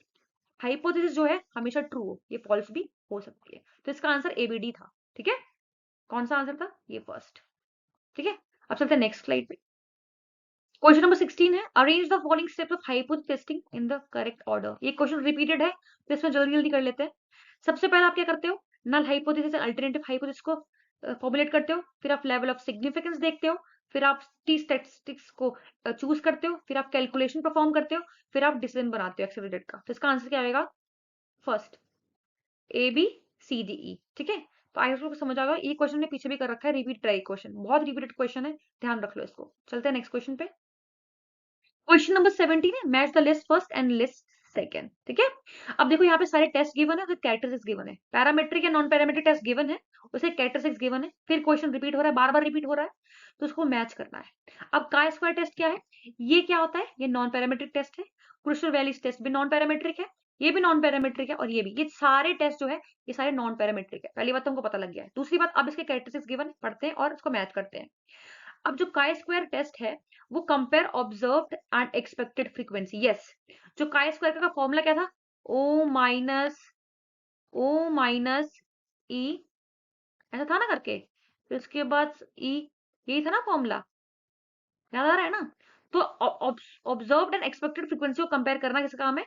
हाइपोथेसिस जो है हमेशा ट्रू हो, ये फॉल्स भी हो सकती है। तो इसका आंसर एबीडी था। ठीक है, कौन सा आंसर था? ये फर्स्ट। ठीक है, अब चलते हैं नेक्स्ट स्लाइड पे। क्वेश्चन नंबर 16 है, arrange the following steps of hypothesis testing in the correct order. ये क्वेश्चन रिपीटेड है, तो इसमें जल्दी जल्दी कर लेते हैं। सबसे पहले आप क्या करते हो? Null hypothesis and alternative hypothesis को फॉर्मुलेट करते हो, फिर आप लेवल ऑफ सिग्निफिकेंस देखते हो, फिर आप टी स्टैटिस्टिक्स को चूज करते हो, फिर आप कैलकुलेशन परफॉर्म करते हो, फिर आप डिसीजन बनाते हो एक्सेप्टेड का। तो इसका आंसर क्या आएगा? First, A B C D E. ठीक है, तो आई होप समझ आ गया। ये क्वेश्चन ने पीछे भी कर रखा है, रिपीट ट्राई क्वेश्चन, बहुत रिपीटेड क्वेश्चन है, ध्यान रख लो इसको। चलते हैं नेक्स्ट क्वेश्चन पे। क्वेश्चन नंबर 17 है, match the list first and list second. ठीक है, अब देखो यहाँ पे सारे टेस्ट गिवन है, तो कैरेक्टरिस्टिक्स गिवन है, पैरामेट्रिक या नॉन पैरामेट्रिक टेस्ट गिवन है, उसे कैरेक्टरिस्टिक्स गिवन है, फिर क्वेश्चन रिपीट हो रहा है, बार बार रिपीट हो रहा है, तो उसको मैच करना है। अब काय स्क्वायर टेस्ट क्या है, ये क्या होता है, ये नॉन पैरामेट्रिक टेस्ट है। क्रुशियल वैल्यूज टेस्ट भी नॉन पैरामेट्रिक है, ये भी नॉन पैरामेट्रिक है, और ये भी, ये सारे टेस्ट जो है ये सारे नॉन पैरामेट्रिक है। पहली बात तो हमको पता लग गया है। दूसरी बात, अब इसके कैरेक्टरिस्टिक्स गिवन पढ़ते हैं और इसको मैच करते हैं। अब जो काय स्क्वायर टेस्ट है वो compare observed and expected frequency. Yes, जो काय स्क्वायर का फॉर्मूला क्या था, ओ माइनस ई, ऐसा था ना करके, फिर उसके बाद ई, यही था ना फॉर्मूला, याद आ रहा है ना। तो ऑब्जर्व्ड एंड एक्सपेक्टेड फ्रीक्वेंसी को कंपेयर करना किसका काम है,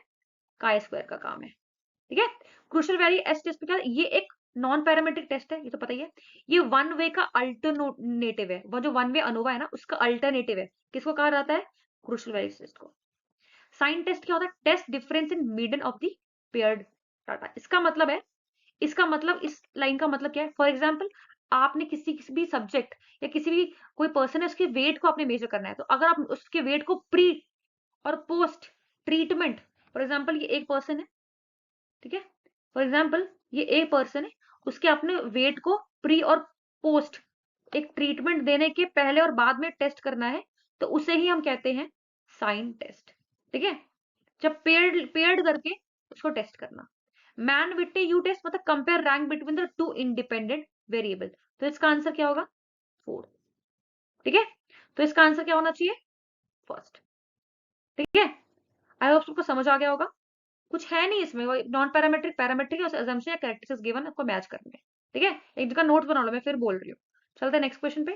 काय स्क्वायर का काम है। ठीक है, क्रुशियल वैल्यू एस टेस्ट क्या है, ये एक नॉन पैरामेट्रिक टेस्ट है, ये तो पता ही है। ये वन वे का अल्टरनेटिव है, वो जो वन वे अनोवा है ना उसका अल्टरनेटिव है, किसको कहा जाता है, क्रुशियल वैल्यू टेस्ट को। साइन टेस्ट क्या होता है, test difference in median of the paired data. इसका मतलब है, इसका मतलब, इस लाइन का मतलब क्या है, फॉर एग्जाम्पल आपने किसी भी सब्जेक्ट या किसी भी कोई पर्सन है, उसके वेट को आपने मेजर करना है, तो अगर आप उसके वेट को प्री और पोस्ट ट्रीटमेंट, फॉर एग्जाम्पल ये एक पर्सन है, ठीक है, फॉर एग्जाम्पल ये ए पर्सन है, उसके अपने वेट को प्री और पोस्ट एक ट्रीटमेंट देने के पहले और बाद में टेस्ट करना है, तो उसे ही हम कहते हैं साइन टेस्ट। ठीक है, जब पेयर्ड पेयर्ड करके उसको टेस्ट करना। मैन विट्टे यू टेस्ट मतलब compare rank between the two independent variable, तो इसका आंसर क्या होगा, 4। ठीक है, तो इसका आंसर क्या होना चाहिए, फर्स्ट। ठीक है, आई होप सबको समझ आ गया होगा। कुछ है नहीं इसमें, वो नॉन पैरामेट्रिक पैरामेट्रिक है, असम्पशन या कैरेक्टरिस्टिक्स गिवन आपको मैच करने हैं। ठीक है, एक जगह नोट्स बना लो, मैं फिर बोल रही हूँ। चलते हैं नेक्स्ट क्वेश्चन पे।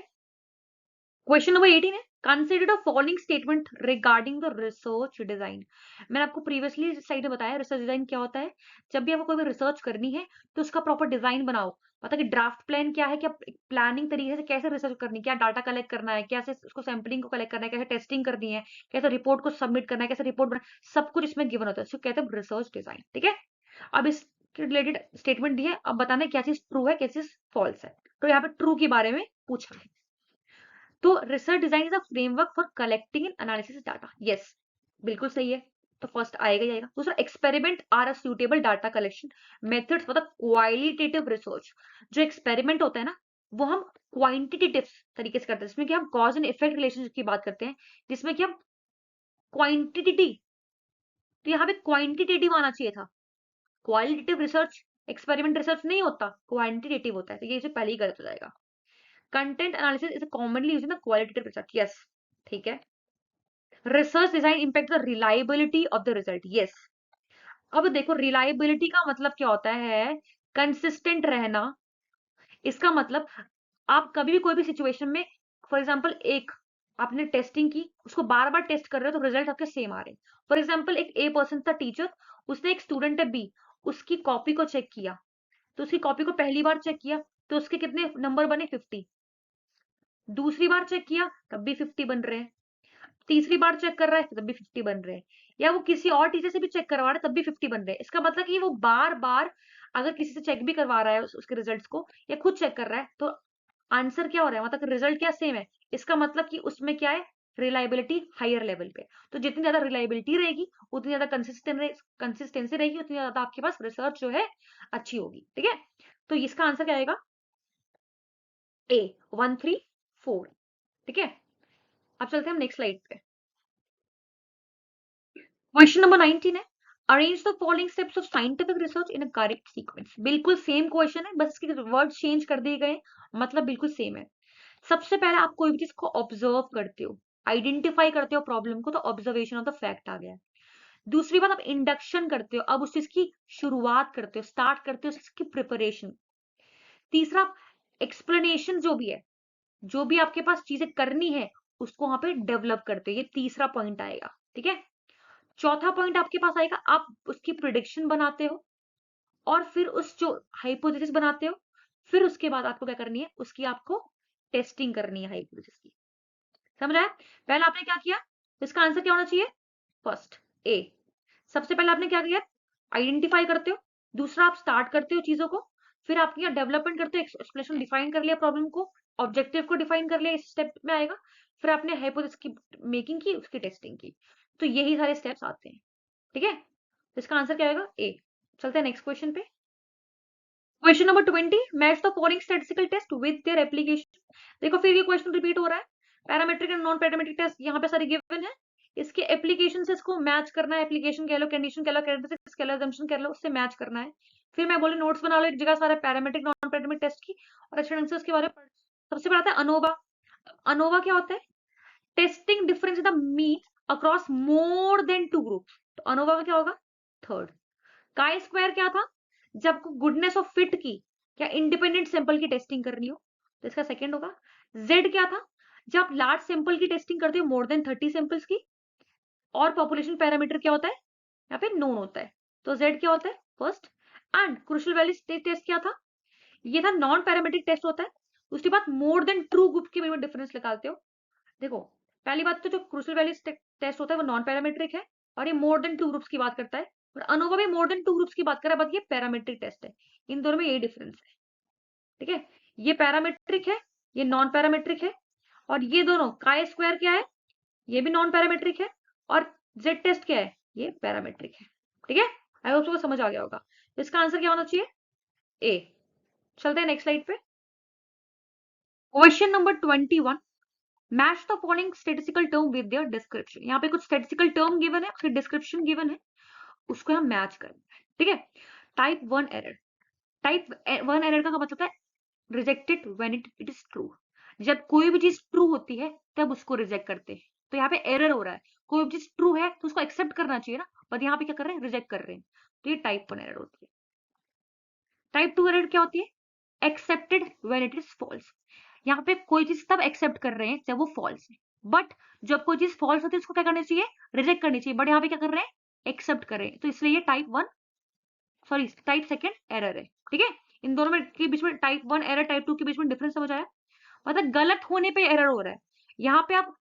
क्वेश्चन नंबर 18 है, consider the following statement regarding the research design. मैंने आपको प्रीवियसली साइड में बताया रिसर्च डिजाइन क्या होता है। जब भी आपको कोई भी रिसर्च करनी है तो उसका प्रॉपर डिजाइन बनाओ, मतलब कि ड्राफ्ट प्लान क्या है, क्या प्लानिंग तरीके से कैसे रिसर्च करनी है, क्या डाटा कलेक्ट करना है, कैसे उसको सैम्पलिंग को कलेक्ट करना है, कैसे टेस्टिंग करनी है, कैसे रिपोर्ट को सबमिट करना है, कैसे रिपोर्ट बना, सब कुछ इसमें गिवन होता है, इसको कहते हैं रिसर्च डिजाइन। ठीक है, अब इसके रिलेटेड स्टेटमेंट दी है, अब बताना क्या चीज ट्रू है क्या चीज फॉल्स है। तो यहाँ पे ट्रू के बारे में पूछा है, तो research design is a framework for collecting and analysis data. Yes, बिल्कुल सही है, तो फर्स्ट आएगा ही आएगा। दूसरा, experiment are a suitable data collection methods मतलब क्वालिटेटिव रिसर्च। जो एक्सपेरिमेंट होता है ना वो हम क्वांटिटेटिव तरीके से करते हैं, जिसमें कि हम कॉज एंड इफेक्ट रिलेशनशिप की बात करते हैं, जिसमें कि हम क्वांटिटी, तो यहाँ पे क्वांटिटेटिव आना चाहिए था, क्वालिटेटिव रिसर्च एक्सपेरिमेंट रिसर्च नहीं होता, क्वांटिटेटिव होता है, तो ये पहले ही गलत हो जाएगा। Content analysis is commonly used in the qualitative research. Yes, ठीक है। Research design impact the reliability of the result. Yes, अब देखो रिलायबिलिटी का मतलब क्या होता है, कंसिस्टेंट रहना। इसका मतलब आप कभी भी कोई भी सिचुएशन में, फॉर एग्जांपल एक आपने टेस्टिंग की, उसको बार बार टेस्ट कर रहे हो तो रिजल्ट आपके सेम आ रहे हैं। फॉर एग्जांपल एक ए पर्सन था टीचर, उसने एक स्टूडेंट है बी, उसकी कॉपी को चेक किया, तो उसकी कॉपी को पहली बार चेक किया तो उसके कितने नंबर बने, 50। दूसरी बार चेक किया तब भी 50 बन रहे हैं, तीसरी बार चेक कर रहा है तब भी 50 बन रहे हैं, या वो किसी और टीचर से भी चेक करवा रहा है तब भी 50 बन रहे हैं। इसका मतलब कि वो बार बार अगर किसी से चेक भी करवा रहा है उसके रिजल्ट्स को या खुद चेक कर रहा है, तो आंसर क्या हो रहा है, मतलब रिजल्ट क्या सेम है। इसका मतलब कि उसमें क्या है, रिलायबिलिटी हायर लेवल पे। तो जितनी ज्यादा रिलायबिलिटी रहेगी उतनी ज्यादा कंसिस्टेंसी रहेगी, उतनी ज्यादा आपके पास रिसर्च जो है अच्छी होगी। ठीक है, तो इसका आंसर क्या आएगा, ए 134। ठीक है, अब चलते हैं हम नेक्स्ट स्लाइड पे। क्वेश्चन नंबर 19 है, arrange the following steps of scientific research in a correct sequence. बिल्कुल सेम क्वेश्चन है, बस इसके वर्ड चेंज कर दिए गए, मतलब बिल्कुल सेम है। सबसे पहले आप कोई भी चीज को ऑब्जर्व करते हो, आइडेंटिफाई करते हो प्रॉब्लम को, तो ऑब्जर्वेशन ऑफ द फैक्ट आ गया। दूसरी बात, आप इंडक्शन करते हो, अब उस चीज की शुरुआत करते हो, स्टार्ट करते हो उसकी प्रिपरेशन। तीसरा, एक्सप्लेनेशन जो भी है, जो भी आपके पास चीजें करनी है उसको वहां पे डेवलप करते हो, ये तीसरा पॉइंट आएगा। ठीक है, चौथा पॉइंट आपके पास आएगा, आप उसकी प्रिडिक्शन बनाते हो और फिर उस जो हाइपोथेसिस बनाते हो, फिर उसके बाद आपको क्या करनी है, उसकी आपको टेस्टिंग करनी है हाइपोथेसिस की। समझ आया, पहले आपने क्या किया, इसका आंसर क्या होना चाहिए, फर्स्ट ए। सबसे पहले आपने क्या किया, आइडेंटिफाई करते हो, दूसरा आप स्टार्ट करते हो चीजों को, फिर आपकी यहाँ डेवलपमेंट करते एक्सप्लेनेशन डिफाइन कर लिया, प्रॉब्लम को, ऑब्जेक्टिव को डिफाइन कर लिया, इस स्टेप में आएगा। फिर आपने हाइपोथेसिस की मेकिंग की, उसकी टेस्टिंग की। तो यही सारे स्टेप्स आते हैं, ठीक है। तो इसका आंसर क्या आएगा? ए। चलते हैं नेक्स्ट क्वेश्चन पे। Question number 20, match the following statistical test with their application. देखो फिर ये क्वेश्चन रिपीट हो रहा है। Parametric and non parametric test यहाँ पे सारे गिवन है, इसके एप्लीकेशन से इसको मैच करना है। एप्लीकेशन कह लो, कंडीशन कह लो, कैरेक्टरिस्टिक्स कह लो, assumption कह लो, उससे मैच करना है। फिर मैं बोले नोट्स बना लो एक जगह सारे पैरामेट्रिक नॉन पैरामेट्रिक टेस्ट की, और अच्छे ढंग से उसके बारे में सबसे बड़ा आता है अनोवा। अनोवा क्या होता है? Testing difference in the mean across more than two groups. तो अनोवा में क्या होगा? थर्ड। काई स्क्वायर क्या था? जब गुडनेस ऑफ फिट की या इंडिपेंडेंट सैंपल की टेस्टिंग करनी हो, तो इसका सेकंड होगा। जेड क्या था? जब लार्ज सैंपल की टेस्टिंग करते हो, मोर देन 30 सैंपल्स की। और पॉपुलेशन पैरामीटर क्या होता है? यहाँ पे नोन होता है, तो जेड क्या होता है? First. And crucial value test क्या था? ये था नॉन पैरामेट्रिक टेस्ट होता है। उसके बाद मोर देन ट्रू ग्रुप के बीच में डिफरेंस निकालते हो। देखो पहली बात तो जो क्रूशियल वैल्यू टेस्ट होता है वो नॉन पैरामेट्रिक है, और ये मोर देन टू ग्रुप्स की बात करता है। और अनोवा भी मोर देन टू ग्रुप्स की बात कर रहा है, बट ये पैरामेट्रिक टेस्ट है। इन दोनों में यही डिफरेंस है, ठीक है। ये पैरामेट्रिक है, ये नॉन पैरामेट्रिक है। और ये दोनों काई स्क्वायर क्या है? ये भी नॉन पैरामेट्रिक है। और जेड टेस्ट क्या है? ये पैरामेट्रिक है, ठीक है। आई होप सबको समझ आ गया होगा। तो इसका आंसर क्या होना चाहिए? ए। चलते हैं नेक्स्ट स्लाइड पे। Question number 21, match the following statistical term with their description. यहाँ पे कुछ स्टैटिस्टिकल टर्म गिवन है, उसकी डिस्क्रिप्शन गिवन है, उसको हम मैच करना है, ठीक है। Type 1 error. टाइप 1 एरर का मतलब है rejected when it is true. जब कोई भी चीज ट्रू होती है तब उसको रिजेक्ट करते हैं। तो यहाँ पे एरर हो रहा है, कोई भी चीज ट्रू है तो उसको एक्सेप्ट करना चाहिए ना, बट यहाँ पे क्या कर रहे हैं? रिजेक्ट कर रहे हैं। तो ये टाइप 1 एरर होती है। टाइप 2 एरर क्या होती है? Accepted when it is false. यहाँ पे कोई चीज तब एक्सेप्ट कर रहे हैं जब वो फॉल्स है, बट जब कोई चीज फॉल्स होती है उसको क्या करनी चाहिए? रिजेक्ट करनी चाहिए। बट यहाँ पे क्या कर रहे हैं? एक्सेप्ट कर रहे हैं। तो इसलिए ये टाइप सेकंड एरर है, ठीक है। इन दोनों में के बीच में टाइप 1 एरर, टाइप 2 के बीच में डिफरेंस समझ आया? मतलब गलत होने पे एरर हो रहा है। यहाँ पे आप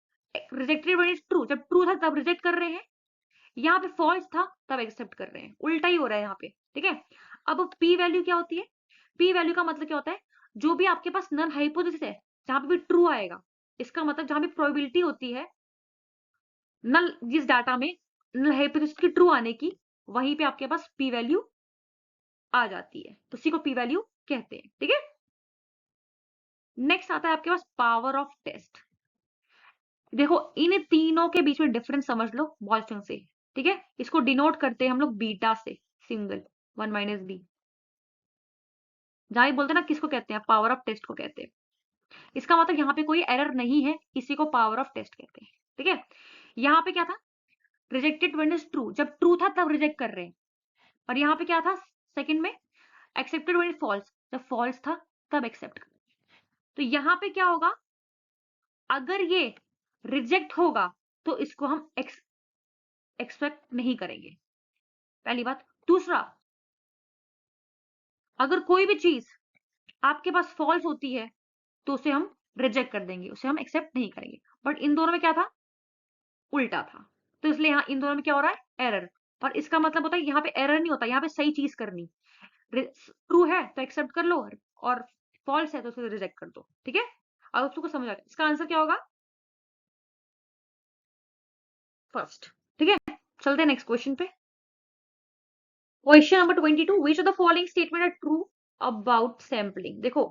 रिजेक्टेड व्हेन इज ट्रू, जब ट्रू था तब रिजेक्ट कर रहे हैं, यहाँ पे फॉल्स था तब एक्सेप्ट कर रहे हैं। उल्टा ही हो रहा है यहाँ पे, ठीक है। अब पी वैल्यू क्या होती है? पी वैल्यू का मतलब क्या होता है? जो भी आपके पास नल हाइपोथेसिस है, जहां पे भी ट्रू आएगा, इसका मतलब जहां भी प्रोबेबिलिटी होती है नल, जिस डाटा में नल हाइपोथेसिस की ट्रू आने की, वहीं पे आपके पास पी वैल्यू आ जाती है। तो उसी को पी वैल्यू कहते हैं, ठीक है। नेक्स्ट आता है आपके पास पावर ऑफ टेस्ट। देखो इन तीनों के बीच में डिफरेंस समझ लो बहुत ढंग से, ठीक है। इसको डिनोट करते हैं हम लोग बीटा से, सिंगल 1 माइनस बी। जहां ये बोलते हैं ना किसको कहते हैं? पावर ऑफ टेस्ट को कहते हैं। इसका मतलब यहाँ पे कोई एरर नहीं है, इसी को पावर ऑफ टेस्ट कहते हैं, ठीक है। यहाँ पे क्या था? रिजेक्टेड व्हेन इज ट्रू, जब ट्रू था तब रिजेक्ट कर रहे हैं। और यहाँ पे क्या था सेकंड में? एक्सेप्टेड व्हेन इज फॉल्स, जब फॉल्स था तब एक्सेप्ट कर। तो यहाँ पे क्या होगा? अगर ये रिजेक्ट होगा तो इसको हम एक्सपेक्ट नहीं करेंगे, पहली बात। दूसरा, अगर कोई भी चीज आपके पास फॉल्स होती है तो उसे हम रिजेक्ट कर देंगे, उसे हम एक्सेप्ट नहीं करेंगे। बट इन दोनों में क्या था? उल्टा था। तो इसलिए यहाँ इन दोनों में क्या हो रहा है? एरर। और इसका मतलब होता है यहाँ पे एरर नहीं होता, यहाँ पे सही चीज करनी। ट्रू है तो एक्सेप्ट कर लो, और फॉल्स है तो उसे रिजेक्ट कर दो, ठीक है। अब उसको समझ आ गया, इसका आंसर क्या होगा? फर्स्ट, ठीक है। चलते हैं नेक्स्ट क्वेश्चन पे। Question number 22, which of the following statement are true about sampling. देखो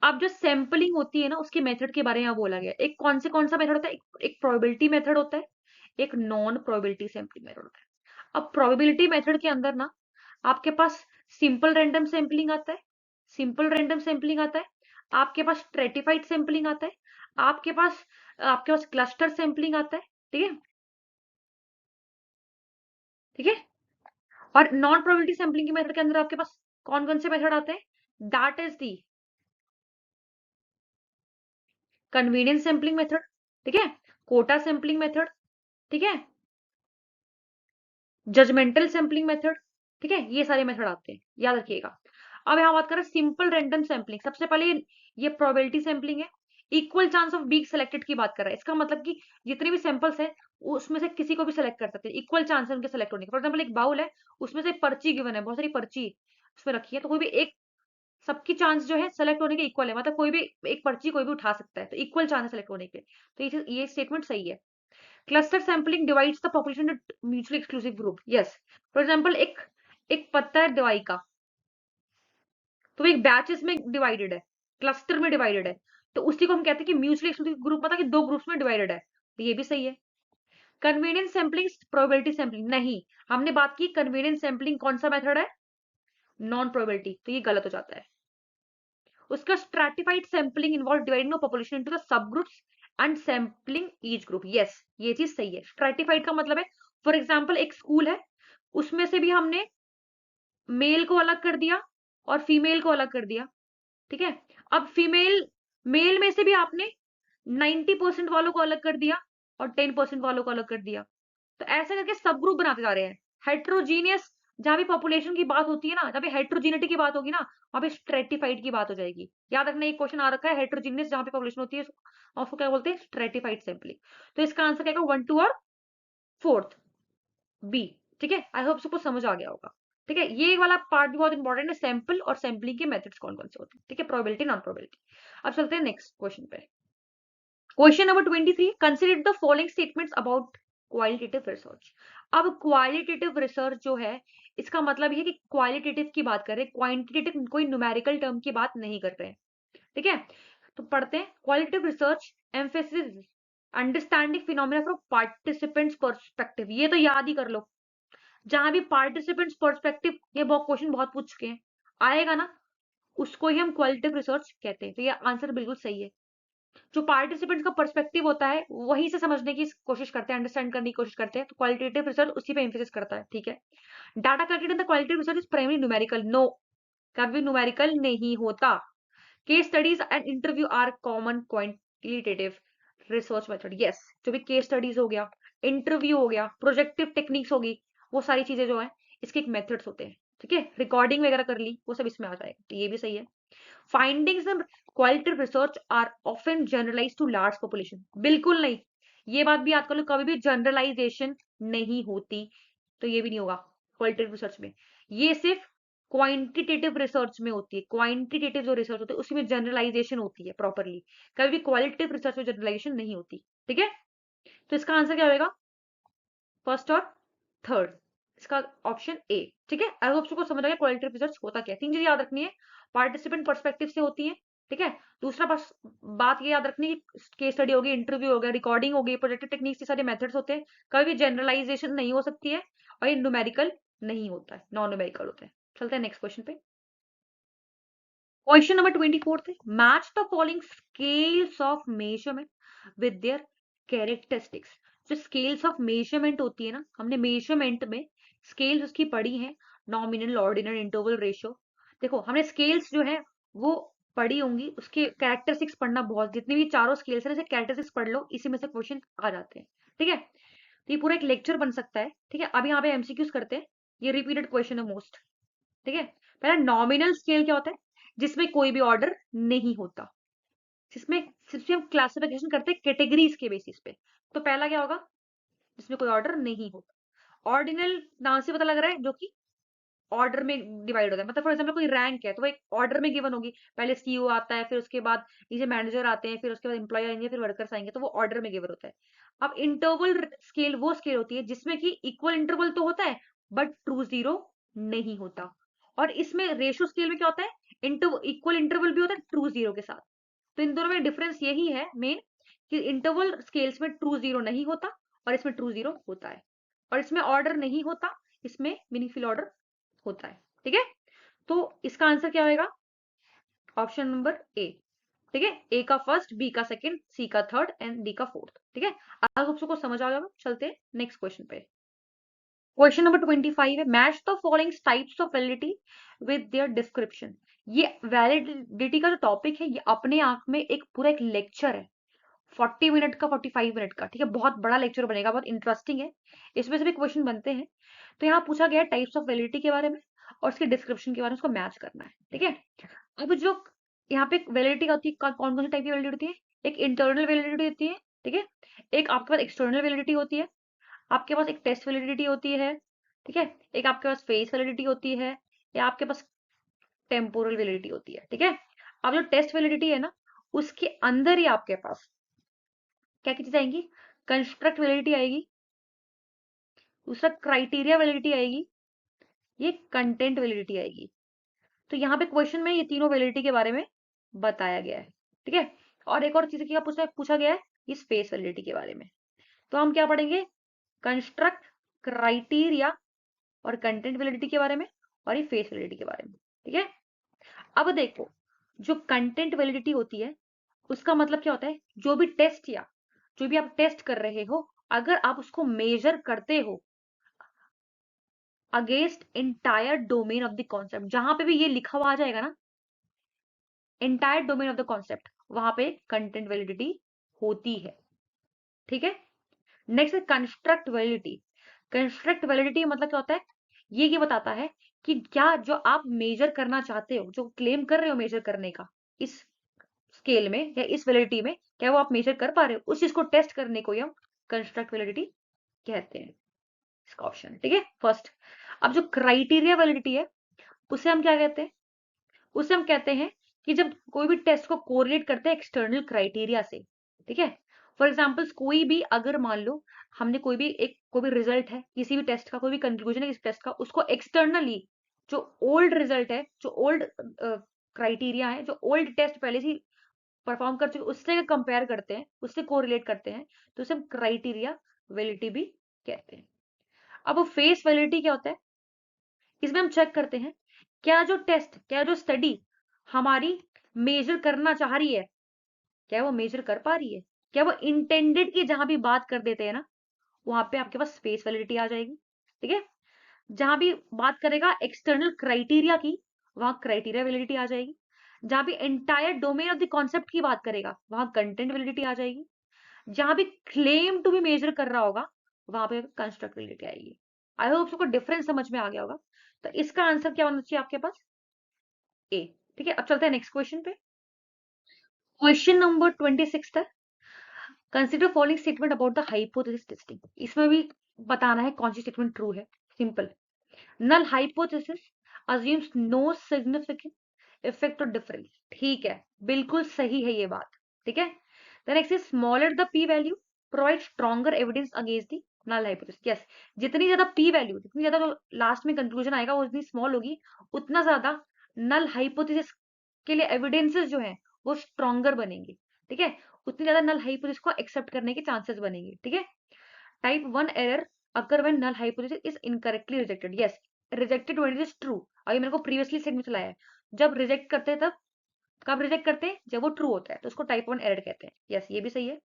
अब जो सैम्पलिंग होती है ना, उसके मेथड के बारे में बोला गया। एक कौन सा मेथड होता है? एक प्रोबेबिलिटी मेथड होता है, एक नॉन प्रोबेबिलिटी सैम्पलिंग मेथड होता है। अब प्रोबेबिलिटी मेथड के अंदर ना आपके पास सिंपल रैंडम सैम्पलिंग आता है, सिंपल रैंडम सैम्पलिंग आता है, आपके पास स्ट्रेटिफाइड सैम्पलिंग आता है, आपके पास क्लस्टर सैम्पलिंग आता है, ठीक है, ठीक है। और नॉन प्रोबेबिलिटी सैम्पलिंग के मेथड के अंदर आपके पास कौन कौन से मेथड आते हैं? That is the convenience sampling method, ठीक है, कोटा सैम्पलिंग मेथड, ठीक है, जजमेंटल सैम्पलिंग मेथड, ठीक है। ये सारे मेथड आते हैं, याद रखिएगा। अब यहाँ बात करें सिंपल रैंडम सैम्पलिंग। सबसे पहले ये प्रोबेबिलिटी सैम्पलिंग है, equal chance of being selected की बात कर रहा है। इसका मतलब कि जितने भी सैंपल्स है उसमें से किसी को भी सिलेक्ट कर सकते हैं, इक्वल चांस है उनके सेलेक्ट होने के। फॉर एग्जाम्पल एक बाउल है, उसमें से पर्ची गिवन है, बहुत सारी पर्ची उसमें रखी है, तो कोई भी एक सबकी चांस जो है सेलेक्ट होने के इक्वल है, मतलब कोई भी एक पर्ची कोई भी उठा सकता है, तो इक्वल चांस है सेलेक्ट होने के। तो ये स्टेटमेंट सही है। Cluster sampling divides the population into mutually exclusive group. Yes, for example एक एक पत्ता है दवाई का, तो वो एक बैचेस में डिवाइडेड है, क्लस्टर में डिवाइडेड है, तो उसी को हम कहते हैं कि म्यूचुअली एक्सक्लूसिव ग्रुप, मतलब कि दो ग्रुप्स में डिवाइडेड है, तो ये भी सही है। कन्वीनियंस सैंपलिंग, प्रोबेबिलिटी सैंपलिंग, नहीं, हमने बात की कन्वीनियंस सैंपलिंग कौन सा मेथड है, नॉन प्रोबेबिलिटी, तो ये गलत हो जाता है। उसका stratified sampling involve dividing of population into the sub groups and sampling each group. Yes, ये चीज सही है। स्ट्रैटिफाइड का मतलब है, फॉर एग्जांपल एक स्कूल है, उसमें से भी हमने मेल को अलग कर दिया और फीमेल को अलग कर दिया, ठीक है। अब मेल में से भी आपने 90% वालों को अलग कर दिया और 10% वालों को अलग कर दिया, तो ऐसे करके सब ग्रुप बनाते जा रहे हैं। हेट्रोजीनियस, जहां भी पॉपुलेशन की बात होती है ना, जहां पे हेट्रोजीनिटी की बात होगी ना, वहां पे स्ट्रेटिफाइड की बात हो जाएगी। याद रखना, एक क्वेश्चन आ रखा है, हेट्रोजीनियस जहां पे पॉपुलेशन होती है उसको क्या बोलते हैं, स्ट्रेटिफाइड सैंपलिंग। तो इसका आंसर क्या होगा, 1 2 और 4th बी। ठीक है, आई होप सबको समझ आ गया होगा। ठीक है, ये वाला पार्ट भी बहुत इंपॉर्टेंट है, सैंपल और सैंपलिंग के मेथड्स कौन कौन से होते हैं। ठीक है, प्रोबेबिलिटी नॉन प्रोबेबिलिटी। अब चलते हैं नेक्स्ट क्वेश्चन पे। Question number 23, consider the following statements about qualitative research. अब क्वालिटेटिव रिसर्च जो है, इसका मतलब ये कि क्वालिटेटिव की बात कर रहे हैं, क्वांटिटेटिव कोई न्यूमेरिकल टर्म की बात नहीं कर रहे हैं। ठीक है, तो पढ़ते हैं। Qualitative research emphasis understanding phenomena from participants perspective, ये तो याद ही कर लो। जहां भी पार्टिसिपेंट्स पर्सपेक्टिव, ये बहुत क्वेश्चन बहुत पूछ चुके हैं, आएगा ना, उसको ही हम क्वालिटेटिव रिसर्च कहते हैं। तो ये आंसर बिल्कुल सही है। जो पार्टिसिपेंट्स का पर्सपेक्टिव होता है वहीं से समझने की कोशिश करते हैं, अंडरस्टैंड करने की कोशिश करते हैं, तो क्वालिटेटिव रिसर्च उसी पे एम्फेसिस करता है। ठीक है, data collected in the qualitative research is primary numerical, no, कभी न्यूमेरिकल नहीं होता। Case studies and interview are common quantitative research method. Yes, जो भी केस स्टडीज हो गया, इंटरव्यू हो गया, प्रोजेक्टिव टेक्निक्स होगी, वो सारी चीजें जो है इसके एक मेथड्स होते हैं। ठीक है, रिकॉर्डिंग वगैरह कर ली, वो सब इसमें आ जाएगा, तो ये भी सही है। Findings in qualitative research are often generalize to large population, बिल्कुल नहीं, ये बात भी याद कर लो, कभी भी जनरलाइजेशन नहीं होती, तो ये भी नहीं होगा क्वालिटेटिव रिसर्च में। ये सिर्फ क्वांटिटेटिव रिसर्च में होती है, क्वांटिटेटिव जो रिसर्च होती है उसमें जनरलाइजेशन होती है प्रॉपरली, कभी भी क्वालिटेटिव रिसर्च में जनरलाइजेशन नहीं होती। ठीक है, तो इसका आंसर क्या होगा, फर्स्ट और थर्ड, इसका ऑप्शन ए। ठीक है, आई होप सबको समझ आ गया क्वालिटेटिव रिसर्च होता क्या है। तीन चीजें याद रखनी है, पार्टिसिपेंट पर्सपेक्टिव से होती है, ठीक है। दूसरा बस बात ये याद रखनी है, केस स्टडी होगी, इंटरव्यू हो गया, रिकॉर्डिंग हो गई, प्रोजेक्टिव टेक्निक्स, ये सारे मेथड्स होते हैं, कभी भी जनरलाइजेशन नहीं हो सकती है, और ये न्यूमेरिकल नहीं होता है, नॉन न्यूमेरिकल होता है। चलते हैं नेक्स्ट क्वेश्चन पे। क्वेश्चन नंबर 24 है, match the following scales of measurement with their characteristics. जो स्केल्स ऑफ मेजरमेंट होती है ना, हमने मेजरमेंट में स्केल्स उसकी पढ़ी है, नॉमिनल, ऑर्डिनल, इंटरवल, रेशियो। देखो, हमने स्केल्स जो है वो पढ़ी होंगी, उसके कैरेक्टरिस्टिक्स पढ़ना, बहुत जितनी भी चारों स्केल्स है जैसे कैरेक्टरिस्टिक्स पढ़ लो, इसी में से क्वेश्चन आ जाते हैं। ठीक है, तो ये पूरा एक लेक्चर बन सकता है। ठीक है, अब यहाँ पे एमसीक्यूज करते हैं, ये रिपीटेड क्वेश्चन है मोस्ट। ठीक है, पहला नॉमिनल स्केल क्या होता है, जिसमें कोई भी ऑर्डर नहीं होता, जिसमें सिर्फ हम क्लासिफिकेशन करते हैं कैटेगरीज के बेसिस पे। तो पहला क्या होगा, जिसमें कोई ऑर्डर नहीं होता। ऑर्डिनल नाम से पता लग रहा है, जो कि ऑर्डर में डिवाइड होता है, मतलब फॉर एग्जाम्पल कोई रैंक है तो वो एक ऑर्डर में गिवन होगी, पहले सीईओ आता है, फिर उसके बाद नीचे मैनेजर आते हैं, फिर उसके बाद एम्प्लॉय आएंगे, फिर वर्कर्स आएंगे, तो वो ऑर्डर में गिवन होता है। अब इंटरवल स्केल वो स्केल होती है जिसमें कि इक्वल इंटरवल तो होता है बट ट्रू जीरो नहीं होता। और इसमें रेशियो स्केल में क्या होता है, इक्वल इंटरवल भी होता है ट्रू जीरो के साथ। तो इन दोनों में डिफरेंस यही है मेन, कि इंटरवल स्केल्स में ट्रू जीरो नहीं होता और इसमें ट्रू जीरो होता है, और इसमें ऑर्डर नहीं होता, इसमें मीनिंगफुल ऑर्डर होता है। ठीक है, तो इसका आंसर क्या होगा, ऑप्शन नंबर ए। ठीक है, ए का फर्स्ट, बी का सेकंड, सी का थर्ड एंड डी का फोर्थ। ठीक है, आप सबको समझ आ गया। चलते हैं नेक्स्ट क्वेश्चन पे। क्वेश्चन नंबर 25 है, match the following types of validity with their description. ये वैलिडिटी का जो टॉपिक है, ये अपने आप में एक पूरा एक लेक्चर है, 40 मिनट का, 45 मिनट का। ठीक है, बहुत बड़ा लेक्चर बनेगा, बहुत इंटरेस्टिंग है, इसमें से भी क्वेश्चन बनते हैं। तो यहाँ पूछा गया टाइप्स ऑफ वैलिडिटी के बारे में और उसके डिस्क्रिप्शन के बारे में, उसको मैच करना है। ठीक है, अब जो यहाँ पे वैलिडिटी होती है, कौन कौन सी टाइप की वैलिडिटी होती है, एक इंटरनल वैलिडिटी होती है, ठीक है, एक आपके पास एक्सटर्नल वैलिडिटी होती है, आपके पास एक टेस्ट वैलिडिटी होती है, ठीक है, एक आपके पास फेस वैलिडिटी होती है, या आपके पास टेम्पोरल वैलिडिटी होती है, ठीक है। अब जो टेस्ट वैलिडिटी है ना, उसके अंदर ही आपके पास क्या क्या चीजें आएंगी, कंस्ट्रक्ट वैलिडिटी आएगी, दूसरा क्राइटेरिया वैलिडिटी आएगी, ये कंटेंट वैलिडिटी आएगी। तो यहाँ पे क्वेश्चन में ये तीनों वैलिडिटी के बारे में बताया गया है, ठीक है। और एक और चीज क्या पूछा गया है, ये स्पेस वैलिडिटी के बारे में। तो हम क्या पढ़ेंगे, कंस्ट्रक्ट, क्राइटेरिया और कंटेंट वैलिडिटी के बारे में, और ये फेस वैलिडिटी के बारे में, ठीक है। अब देखो, जो कंटेंट वैलिडिटी होती है उसका मतलब क्या होता है, जो भी टेस्ट या जो भी आप टेस्ट कर रहे हो, अगर आप उसको मेजर करते हो against entire domain of the concept, जहां पे भी ये लिखा हुआ आ जाएगा ना, entire domain of the concept, वहां पे कंटेंट वैलिडिटी होती है, ठीक है। नेक्स्ट है कंस्ट्रक्ट वैलिडिटी। कंस्ट्रक्ट वैलिडिटी मतलब क्या होता है, ये बताता है कि क्या जो आप मेजर करना चाहते हो, जो क्लेम कर रहे हो मेजर करने का, इस स्केल में या इस वैलिडिटी में, क्या वो आप मेजर कर पा रहे हो, उस चीज को टेस्ट करने को ही हम कंस्ट्रक्ट वैलिडिटी कहते हैं। इसका ऑप्शन, ठीक है, फर्स्ट। अब जो क्राइटेरिया वैलिडिटी है, उसे हम क्या कहते हैं, उसे हम कहते हैं कि जब कोई भी टेस्ट को कोरिलेट करते हैं एक्सटर्नल क्राइटेरिया से, ठीक है। फॉर एग्जाम्पल, कोई भी अगर मान लो हमने कोई भी रिजल्ट है किसी भी टेस्ट का, कोई भी कंक्लूजन है इस टेस्ट का, उसको एक्सटर्नली जो ओल्ड रिजल्ट है, जो ओल्ड क्राइटेरिया है, जो ओल्ड टेस्ट पहले से परफॉर्म कर चुके, उससे कंपेयर करते हैं, उससे कोरिलेट करते हैं, तो उसे हम क्राइटेरिया वैलिडिटी भी कहते हैं। अब वो फेस वैलिडिटी क्या होता है, इसमें हम चेक करते हैं क्या जो स्टडी हमारी मेजर करना चाह रही है, क्या वो मेजर कर पा रही है, क्या वो इंटेंडेड की जहां भी बात कर देते हैं ना, वहां पे आपके पास स्पेस वैलिडिटी आ जाएगी, ठीक है। जहां भी बात करेगा एक्सटर्नल क्राइटेरिया की, वहां क्राइटेरिया वैलिडिटी आ जाएगी। जहां भी entire domain of the concept की बात करेगा, वहां कंटेंट वैलिडिटी आ जाएगी। जहां भी क्लेम टू बी मेजर कर रहा होगा, वहां पे कंस्ट्रक्ट वैलिडिटी आएगी। आई होप सबको डिफरेंस समझ में आ गया होगा। तो इसका आंसर क्या होना चाहिए आपके पास, ए, ठीक है। अब चलते हैं नेक्स्ट क्वेश्चन पे। क्वेश्चन नंबर 26 है, consider following statement about the hypothesis testing. इसमें भी बताना है कौन सी स्टेटमेंट ट्रू है, simple. Null hypothesis assumes no significant effect और डिफरेंस, ठीक है, बिल्कुल सही है ये बात, ठीक है। The next is smaller the P value provide stronger evidence against the null hypothesis, yes. जितनी ज्यादा पी वैल्यू, जितनी ज्यादा जो लास्ट में कंक्लूजन आएगा वो जितनी स्मॉल होगी, उतना ज्यादा नल हाइपोथेसिस के लिए एविडेंसेस जो है वो स्ट्रॉन्गर बनेंगे, ठीक है। उतनी ज्यादा नल हाइपोथेसिस को एक्सेप्ट करने के चांसेस बनेंगे, ठीक है। Type 1 error occur when null hypothesis is incorrectly rejected, yes. Rejected when it is true, अभी मेरे को प्रीवियसली सेट में चलाया है, जब रिजेक्ट करते हैं तब, कब रिजेक्ट करते हैं, जब वो ट्रू होता है, तो उसको टाइप 1 एरर कहते हैं, यस, ये भी सही है।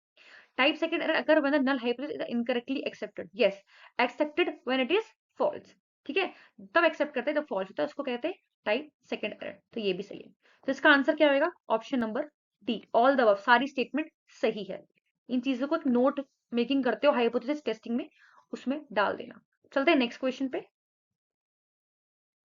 Type second error occur when the null hypothesis is incorrectly accepted, yes. Accepted when it is false, ठीक है, तब एक्सेप्ट करते हैं जब फॉल्स होता है, उसको कहते हैं टाइप सेकंड एरर, तो ये भी सही है। तो इसका आंसर क्या होगा, option number D, all the above, सारी स्टेटमेंट सही है। इन चीजों को एक नोट मेकिंग करते हो हाइपोथेसिस टेस्टिंग में, उसमें डाल देना। चलते हैं नेक्स्ट क्वेश्चन पे।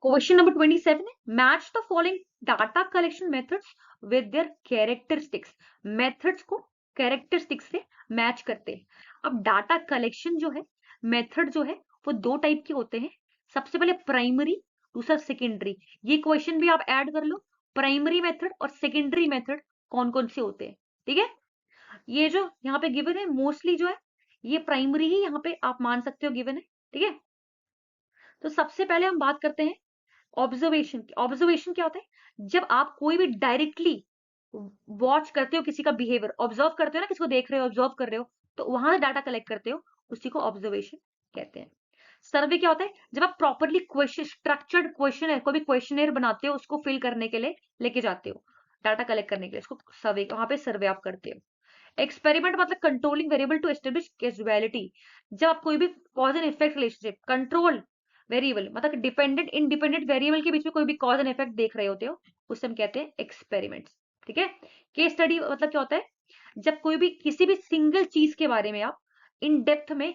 क्वेश्चन नंबर 27 है, match the following data collection methods with their characteristics. Methods को कैरेक्टरिस्टिक्स से मैच करते हैं। अब डाटा कलेक्शन जो है, मेथड जो है, वो दो टाइप के होते हैं। सबसे पहले प्राइमरी, दूसरा सेकेंडरी। ये क्वेश्चन भी आप ऐड कर लो, प्राइमरी मेथड और सेकेंडरी मेथड कौन कौन से होते हैं, ठीक है। ये जो यहाँ पे गिवन है मोस्टली जो है, ये प्राइमरी ही यहाँ पे आप मान सकते हो गिवन है, ठीक है। तो सबसे पहले हम बात करते हैं ऑब्जर्वेशन की। ऑब्जर्वेशन क्या होता है, जब आप कोई भी डायरेक्टली वॉच करते हो किसी का बिहेवियर, ऑब्जर्व करते हो ना, किसी को देख रहे हो, ऑब्जर्व कर रहे हो, तो वहां से डाटा कलेक्ट करते हो, उसी को ऑब्जर्वेशन कहते हैं। सर्वे क्या होता है, जब आप प्रॉपरली क्वेश्चन, स्ट्रक्चर्ड क्वेश्चन है, कोई भी क्वेश्चनर बनाते हो, उसको फिल करने के लिए लेके जाते हो, डाटा कलेक्ट करने के लिए, उसको सर्वे, वहां पे सर्वे आप करते हो। एक्सपेरिमेंट मतलब controlling variable to establish causality. जब आप कोई भी cause and effect relationship, control variable मतलब डिपेंडेंट इंडिपेंडेंट वेरिएबल के बीच में कोई भी कॉज एंड इफेक्ट देख रहे होते हो, उसे हम कहते हैं एक्सपेरिमेंट्स, ठीक है। केस स्टडी मतलब क्या होता है, जब कोई भी किसी भी सिंगल चीज के बारे में आप इन डेप्थ में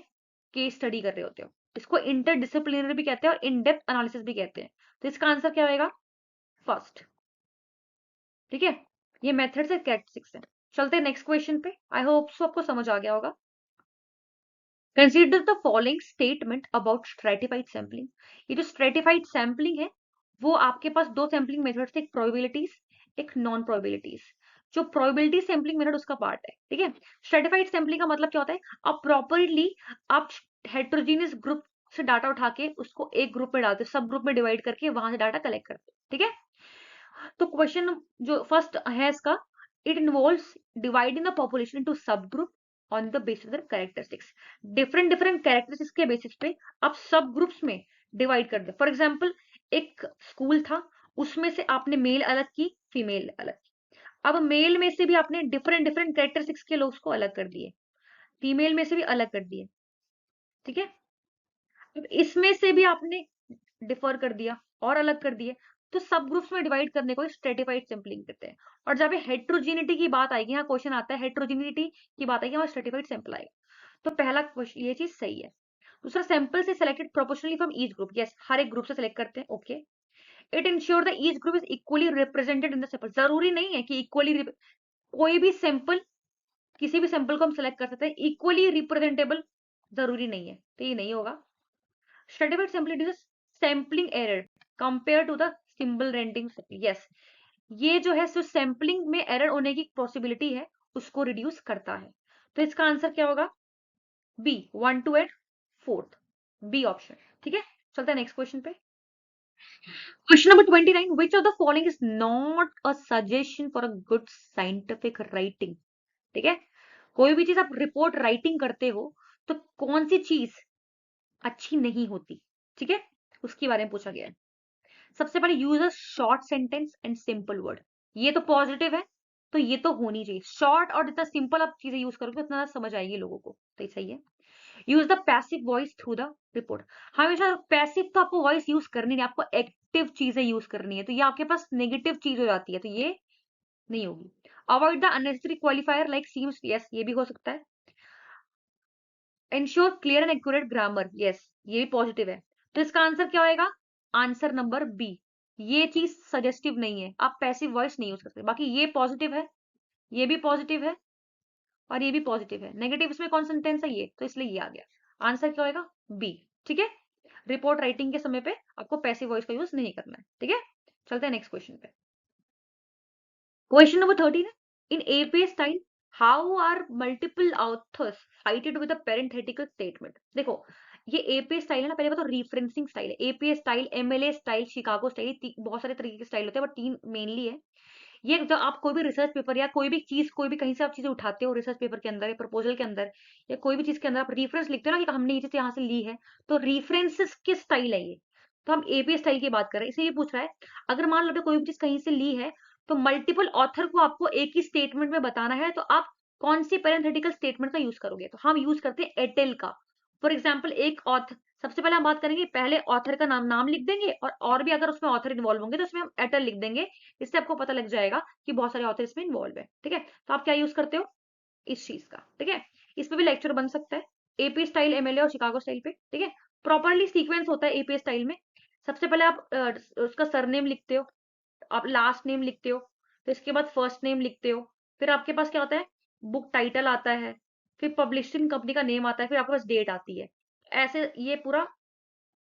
केस स्टडी कर रहे होते हो, इसको इंटरडिसिप्लिनरी भी कहते हैं और इन डेप्थ एनालिसिस भी कहते हैं। तो इसका आंसर क्या होगा, फर्स्ट, ठीक है। ये मेथड से कैरेक्टरिस्टिक्स है। चलते हैं नेक्स्ट क्वेश्चन पे, आई होप सो आपको समझ आ गया होगा। Consider the following statement about stratified sampling. ये जो स्ट्रेटिफाइड सैम्पलिंग है वो आपके पास दो सैम्पलिंग मेथड्स, एक प्रोबेबिलिटीज, एक नॉन प्रोबेबिलिटीज। जो प्रोबेबिलिटी सैम्पलिंग मेथड उसका पार्ट है, ठीक है। स्ट्रेटिफाइड सैम्पलिंग का मतलब क्या होता है, आप प्रॉपरली आप हेट्रोजीनियस ग्रुप से डाटा उठा के उसको एक ग्रुप में डालते हो, सब ग्रुप में डिवाइड करके वहां से डाटा कलेक्ट करते हो, ठीक है। तो क्वेश्चन जो फर्स्ट है इसका, it involves dividing the population into सब group on the basis of characteristics. Different different characteristics के बेसिस पे आप सब ग्रुप्स में डिवाइड कर दो। फॉर एग्जाम्पल, एक स्कूल था, उसमें से आपने मेल अलग की, फीमेल अलग की। अब मेल में से भी आपने डिफरेंट डिफरेंट कैरेक्टरिस्टिक्स के लोग को अलग कर दिए, फीमेल में से भी अलग कर दिए, ठीक है। अब इसमें से भी आपने डिफर कर दिया और अलग कर दिए, तो सब ग्रुप्स में डिवाइड करने को स्ट्रेटिफाइड सैंपलिंग कहते हैं। और जब हेट्रोजेनिटी की बात आएगी, यहाँ क्वेश्चन आता है हेट्रोजेनिटी की बात आएगी, वहां स्ट्रेटिफाइड सैंपल आएगा। तो पहला क्वेश्चन ये चीज सही है। दूसरा, सैंपल से selected proportionally from each group, yes, हर एक ग्रुप से सिलेक्ट करते हैं, okay. It ensure the each group is equally represented in the sample. जरूरी नहीं है कि इक्वली, कोई भी सैंपल, किसी भी सैंपल को हम सिलेक्ट कर सकते हैं, इक्वली रिप्रेजेंटेबल जरूरी नहीं है, तो ये नहीं होगा। Stratified sampling is sampling error compared to the symbol random sampling. Yes, ये जो है सो सैम्पलिंग में एरर होने की पॉसिबिलिटी है, उसको रिड्यूस करता है। तो इसका आंसर क्या होगा, B, 1 to 8, fourth, B option, ठीक है। चलते हैं नेक्स्ट क्वेश्चन पे। Question number 29, which of the following is not a suggestion for a good scientific writing, ठीक है। कोई भी चीज आप रिपोर्ट राइटिंग करते हो, तो कौन सी चीज अच्छी नहीं होती, ठीक है, उसके बारे में पूछा गया है। सबसे पहले, use a short sentence and simple word. ये तो पॉजिटिव है, तो ये तो होनी चाहिए। शॉर्ट और जितना सिंपल आप चीजें यूज करोगे उतना समझ आएगी लोगों को, तो ये सही है। Use the passive voice through the report. हमेशा पैसिव तो आपको वॉइस यूज करनी नहीं, आपको एक्टिव चीजें यूज करनी है, तो ये आपके पास नेगेटिव चीज हो जाती है, तो ये नहीं होगी। Avoid the unnecessary qualifier like seems, yes, ये भी हो सकता है। Ensure clear and accurate grammar, yes, ये भी पॉजिटिव है। तो इसका आंसर क्या होएगा, आंसर नंबर बी। ये चीज सजेस्टिव नहीं है, आप पैसिव वॉइस नहीं यूज करते। बाकी ये पॉजिटिव है, ये भी पॉजिटिव है, और ये भी पॉजिटिव है। नेगेटिव इसमें कौन सेंटेंस है, ये, तो इसलिए ये आ गया। आंसर क्या होएगा, बी, ठीक है। रिपोर्ट राइटिंग के समय पे आपको पैसिव वॉइस का यूज नहीं करना है, ठीक है। चलते हैं नेक्स्ट क्वेश्चन पे। क्वेश्चन नंबर 13 है, in APA style how are multiple authors cited with a parenthetical statement. देखो, ये एपीए स्टाइल है ना, पहले बताओ, रेफरेंसिंग स्टाइल है। APA style, MLA style, Chicago style, बहुत सारे तरीके के स्टाइल होते हैं, बट तीन मेनली है। ये जब आप कोई भी रिसर्च पेपर या कोई भी चीज, कोई भी कहीं से आप चीजें उठाते हो रिसर्च पेपर के अंदर या प्रपोजल के अंदर या कोई भी चीज के अंदर, आप रेफरेंस लिखते हो ना कि हमने ये चीज यहाँ से ली है, तो रेफरेंसेस के स्टाइल है ये। तो हम एपीए स्टाइल की बात कर रहे हैं, इसे ये पूछ रहा है, अगर मान लो कोई भी चीज कहीं से ली है, तो मल्टीपल ऑथर को आपको एक ही स्टेटमेंट में बताना है, तो आप कौन सी पेरेंथेटिकल स्टेटमेंट का यूज करोगे, तो हम यूज करते हैं एटेल का। फॉर एग्जाम्पल, एक ऑथर, सबसे पहले हम बात करेंगे, पहले ऑथर का नाम लिख देंगे, और भी अगर उसमें ऑथर इन्वॉल्व होंगे तो उसमें हम एटल लिख देंगे। इससे आपको पता लग जाएगा कि बहुत सारे ऑथर इसमें इन्वॉल्व है, ठीक है। तो आप क्या यूज करते हो, इस चीज का, ठीक है। इसमें भी लेक्चर बन सकता है, एपी स्टाइल, एमएलए और शिकागो स्टाइल पे, ठीक है। प्रॉपरली सीक्वेंस होता है एपी स्टाइल में। सबसे पहले आप उसका सरनेम लिखते हो, आप लास्ट नेम लिखते हो, तो इसके बाद फर्स्ट नेम लिखते हो, फिर आपके पास क्या होता है, बुक टाइटल आता है, फिर पब्लिशिंग कंपनी का नेम आता है, फिर आपके पास डेट आती है। ऐसे ये पूरा,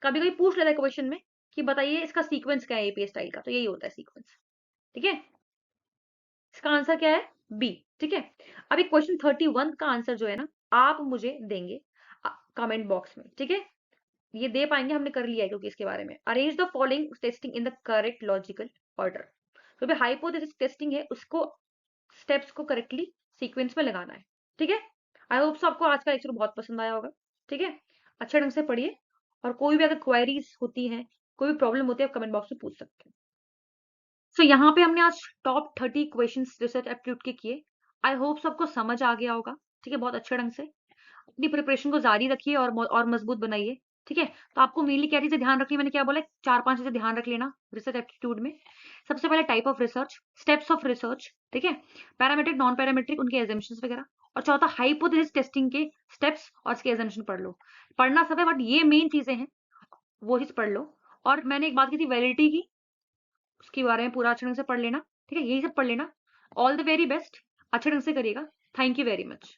कभी कभी पूछ लेता है क्वेश्चन में कि बताइए इसका सीक्वेंस क्या है एपीए स्टाइल का, तो यही होता है सीक्वेंस, ठीक है। इसका आंसर क्या है, बी, ठीक है। अभी क्वेश्चन 31 का आंसर जो है ना, आप मुझे देंगे कमेंट बॉक्स में, ठीक है। ये दे पाएंगे, हमने कर लिया है क्योंकि इसके बारे में। Arrange the following testing in the correct logical order. तो भाई हाइपोथेसिस टेस्टिंग है, उसको स्टेप्स को करेक्टली सीक्वेंस में लगाना है, ठीक है। आई होप सो आपको आज का लेक्चर बहुत पसंद आया होगा, ठीक है। अच्छे ढंग से पढ़िए, और कोई भी अगर क्वेरीज होती हैं, कोई भी प्रॉब्लम होती है, आप कमेंट बॉक्स में पूछ सकते हैं। सो यहाँ पे हमने आज टॉप 30 क्वेश्चंस रिसर्च एप्टीट्यूड के किए। आई होप सबको समझ आ गया होगा, ठीक है, बहुत अच्छे ढंग से। अपनी प्रिपरेशन को जारी रखिए और मजबूत बनाइए, ठीक है। तो आपको मेनली क्या चीजें ध्यान रखनी, मैंने क्या बोला, 4-5 चीजें ध्यान रख लेना रिसर्च एप्टीट्यूड में। सबसे पहले type of research, steps of research, ठीक है, पैरामेट्रिक नॉन पैरामेट्रिक उनके एजम्पशंस वगैरह, और चौथा हाइपोथेसिस टेस्टिंग के स्टेप्स और इसके एजम्पशन पढ़ लो। पढ़ना सब है, बट ये मेन चीजें हैं, वो चीज पढ़ लो। और मैंने एक बात की थी वैलिडिटी की, उसके बारे में पूरा अच्छे ढंग से पढ़ लेना, ठीक है, यही सब पढ़ लेना। ऑल द वेरी बेस्ट, अच्छे ढंग से करिएगा। Thank you very much.